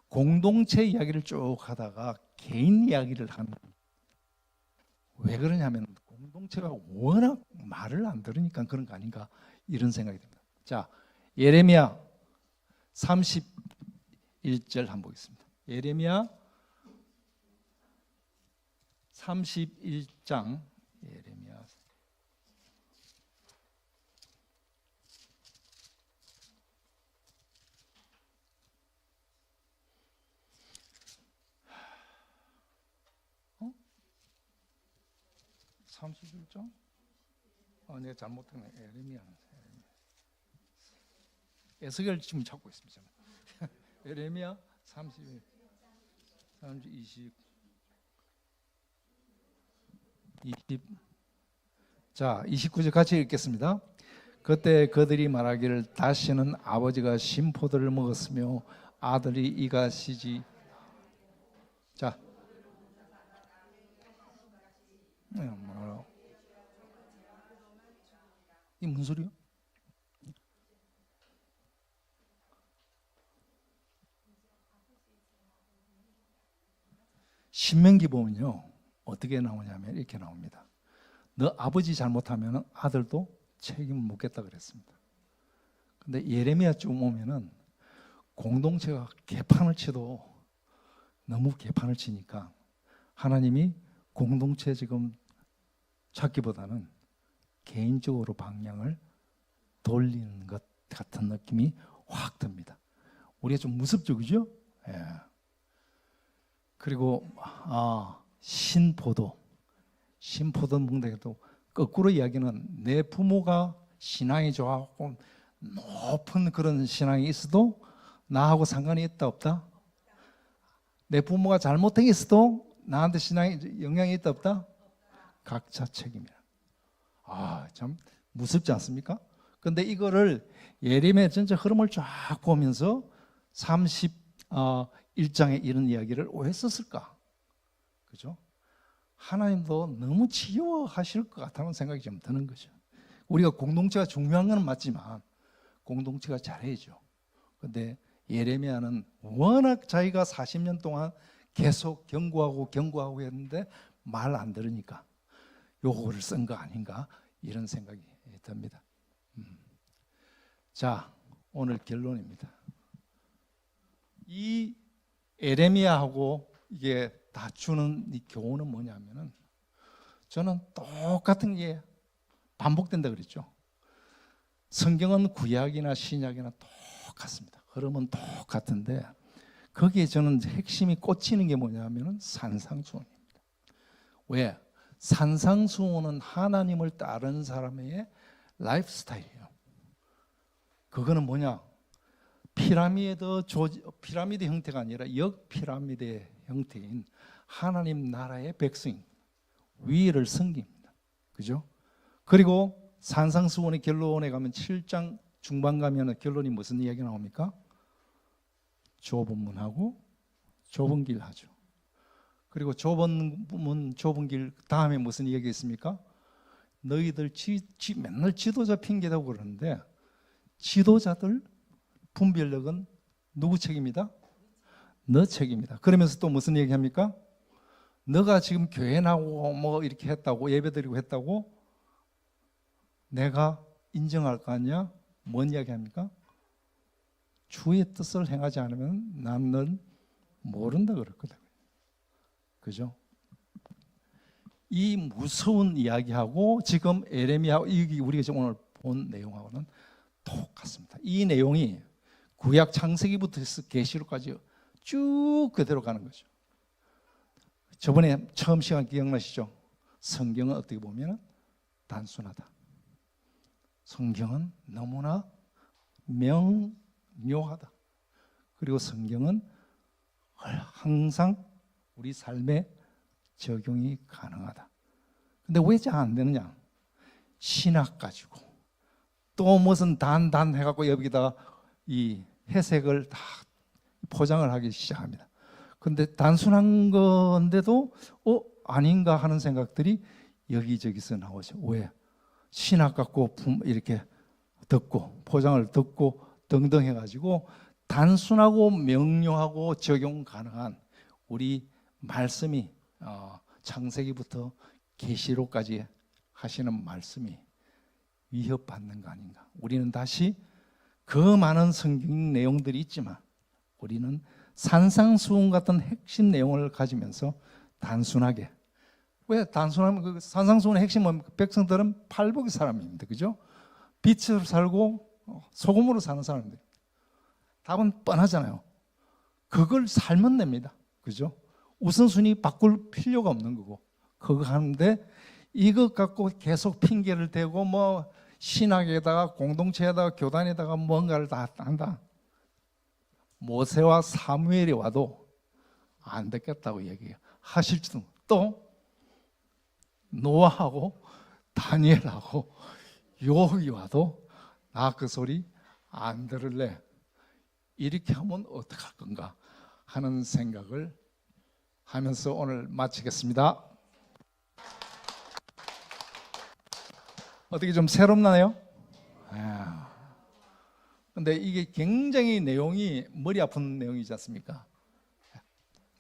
공동체 이야기를 쭉 하다가 개인 이야기를 하는. 왜 그러냐면 공동체가 워낙 말을 안 들으니까 그런 거 아닌가 이런 생각이 듭니다. 자, 예레미야 31절 한번 보겠습니다. 예레미야 31장 예레미야 31장? 내가 잘못했네. 예레미야는 에스겔 지금 찾고 있습니다. 예레미야 31, 20, 20. 자, 29절 같이 읽겠습니다. 그때 그들이 말하기를 다시는 아버지가 신포도를 먹었으며 아들이 이가 시지. 자, 이 무슨 소리요? 신명기 보면요 어떻게 나오냐면 이렇게 나옵니다. 너 아버지 잘못하면 아들도 책임을 묻겠다 그랬습니다. 근데 예레미야 쭉 오면은 공동체가 개판을 치도 너무 개판을 치니까 하나님이 공동체 지금 찾기보다는 개인적으로 방향을 돌리는 것 같은 느낌이 확 듭니다. 우리가 좀 무섭죠, 그죠? 예. 그리고 신포도 먹는다고 거꾸로 이야기는 내 부모가 신앙이 좋아하고 높은 그런 신앙이 있어도 나하고 상관이 있다 없다? 내 부모가 잘못했어도 나한테 신앙에 영향이 있다 없다? 각자 책임이야. 참 무섭지 않습니까? 근데 이거를 예레미야 전체 흐름을 쫙 보면서 31장에 이런 이야기를 왜 썼을까? 그죠? 하나님도 너무 지겨워하실 것 같다는 생각이 좀 드는 거죠. 우리가 공동체가 중요한 건 맞지만 공동체가 잘해야죠. 근데 예레미야는 워낙 자기가 40년 동안 계속 경고하고 했는데 말 안 들으니까 요거를 쓴 거 아닌가 이런 생각이 듭니다. 자, 오늘 결론입니다. 이 예레미야하고 이게 다 주는 이 교훈은 뭐냐면은 저는 똑같은 게 반복된다 그랬죠. 성경은 구약이나 신약이나 똑같습니다. 흐름은 똑같은데 거기에 저는 핵심이 꽂히는 게 뭐냐면은 산상수훈입니다. 왜? 산상수훈은 하나님을 따르는 사람의 라이프 스타일이에요. 그거는 뭐냐? 피라미드 형태가 아니라 역피라미드 형태인 하나님 나라의 백성 위를 섬깁니다. 그죠? 그리고 산상수훈의 결론에 가면 7장 중반 가면 결론이 무슨 이야기 나옵니까? 좁은 문하고 좁은 길 하죠. 그리고 좁은 문 좁은 길 다음에 무슨 얘기 있습니까? 너희들 맨날 지도자 핑계대고 그러는데 지도자들 분별력은 누구 책임이다? 너 책임이다. 그러면서 또 무슨 얘기합니까? 너가 지금 교회 나오고 뭐 이렇게 했다고 예배드리고 했다고 내가 인정할 거 아니야? 뭔 이야기합니까? 주의 뜻을 행하지 않으면 나는 모른다 그랬거든. 그죠? 이 무서운 이야기하고 지금 에레미야 이 우리가 지금 오늘 본 내용하고는 똑같습니다. 이 내용이 구약 창세기부터 해서 계시록까지 쭉 그대로 가는 거죠. 저번에 처음 시간 기억나시죠? 성경은 어떻게 보면 단순하다. 성경은 너무나 명료하다. 그리고 성경은 항상 우리 삶에 적용이 가능하다. 근데 왜 잘 안 되느냐? 신학 가지고 또 무슨 단 해갖고 여기다가 이 해석을 다 포장을 하기 시작합니다. 근데 단순한 건데도 아닌가 하는 생각들이 여기저기서 나오죠. 왜? 신학 갖고 이렇게 듣고 포장을 듣고 등등 해가지고 단순하고 명료하고 적용 가능한 우리 말씀이 창세기부터 계시록까지 하시는 말씀이 위협받는 거 아닌가. 우리는 다시 그 많은 성경 내용들이 있지만 우리는 산상수훈 같은 핵심 내용을 가지면서 단순하게, 왜 단순하면 그 산상수훈의 핵심은 백성들은 팔복의 사람입니다. 그죠? 빛으로 살고 소금으로 사는 사람들. 답은 뻔하잖아요. 그걸 살면 됩니다. 그죠? 우선순위 바꿀 필요가 없는 거고. 그거 하는데 이것 갖고 계속 핑계를 대고 뭐 신학에다가 공동체에다가 교단에다가 뭔가를 다 한다. 모세와 사무엘이 와도 안 됐겠다고 얘기해요. 하실지도. 또 노아하고 다니엘하고 요업이 와도 나 그 소리 안 들을래. 이렇게 하면 어떡할 건가 하는 생각을 하면서 오늘 마치겠습니다. 어떻게 좀 새롭나요? 근데 이게 굉장히 내용이 머리 아픈 내용이지 않습니까?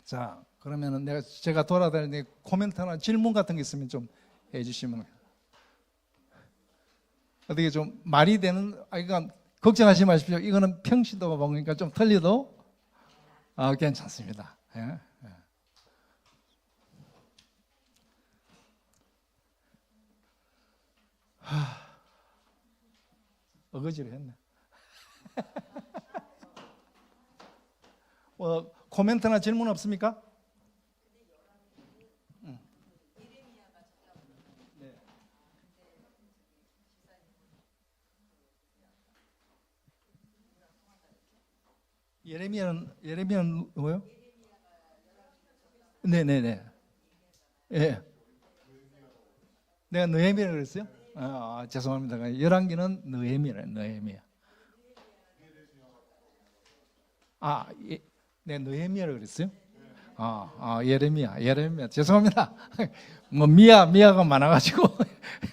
자, 그러면은 제가 돌아다니는데 코멘트나 질문 같은 게 있으면 좀 해주시면. 어떻게 좀 말이 되는, 이건 걱정하지 마십시오. 이거는 평시도 먹으니까 좀 틀려도 괜찮습니다. 예? 어거지를 했네. 코멘트나 질문 없습니까? 네. 예레미야는 뭐요? 네네네. 예. 내가 느헤미야라고 그랬어요? 죄송합니다. 열왕기는 느헤미야. 네, 느헤미야라고 그랬어요? 예레미야. 죄송합니다. 뭐 미아가 많아가지고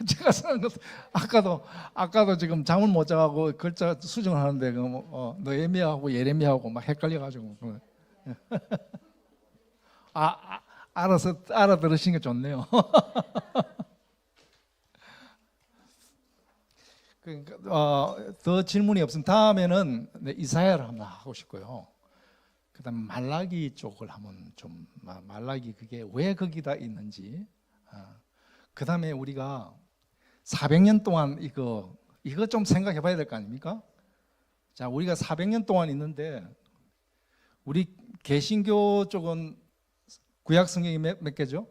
제가 쓰는 것 아까도 지금 잠을 못 자고 글자 수정을 하는데 느헤미야하고 예레미야하고 막 헷갈려가지고 알아들으신 게 좋네요. 그러니까 더 질문이 없으면 다음에는 이사야를 한번 하고 싶고요. 그다음 말라기 쪽을 한번 좀 말라기 그게 왜 거기다 있는지. 그다음에 우리가 400년 동안 이거 좀 생각해봐야 될 거 아닙니까? 자, 우리가 400년 동안 있는데 우리 개신교 쪽은 구약 성경이 몇 개죠?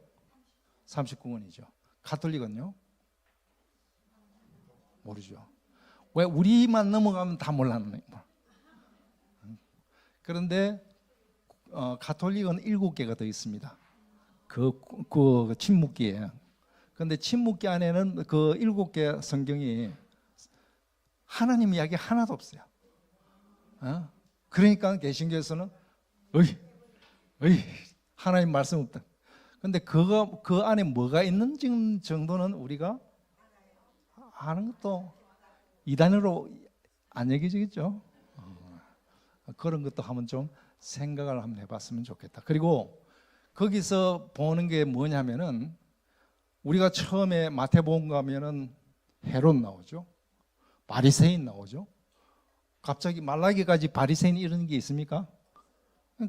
39권이죠. 가톨릭은요? 모르죠. 왜 우리만 넘어가면 다 몰랐네. 그런데 가톨릭은 7개가 더 있습니다. 그 침묵기에. 그런데 침묵기 안에는 그 7개 성경이 하나님 이야기 하나도 없어요. 그러니까 개신교에서는 하나님 말씀 없다. 근데 그 안에 뭐가 있는 정도는 우리가 아는 것도 이단으로 안 얘기지겠죠. 그런 것도 한번 좀 생각을 한번 해봤으면 좋겠다. 그리고 거기서 보는 게 뭐냐면은 우리가 처음에 마태복음 가면은 헤롯 나오죠. 바리새인 나오죠. 갑자기 말라기까지 바리새인 이런 게 있습니까?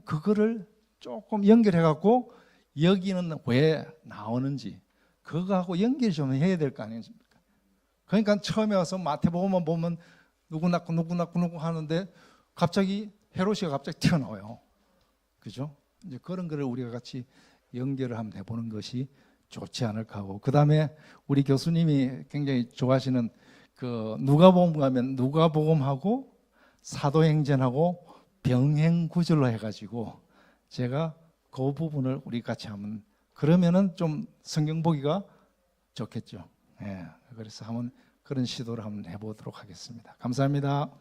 그거를 조금 연결해 갖고 여기는 왜 나오는지 그거하고 연결 좀 해야 될 거 아니겠습니까? 그러니까 처음에 와서 마태복음만 보면 누구 낳고 누구 낳고 누구 하는데 갑자기 헤롯이 갑자기 튀어나와요. 그죠? 이제 그런 거를 우리가 같이 연결을 한번 해보는 것이 좋지 않을까 하고, 그 다음에 우리 교수님이 굉장히 좋아하시는 그 누가복음 가면 누가복음하고 사도행전하고 병행구절로 해가지고 제가 그 부분을 우리 같이 하면 그러면은 좀 성경 보기가 좋겠죠. 예, 그래서 한번 그런 시도를 한번 해보도록 하겠습니다. 감사합니다.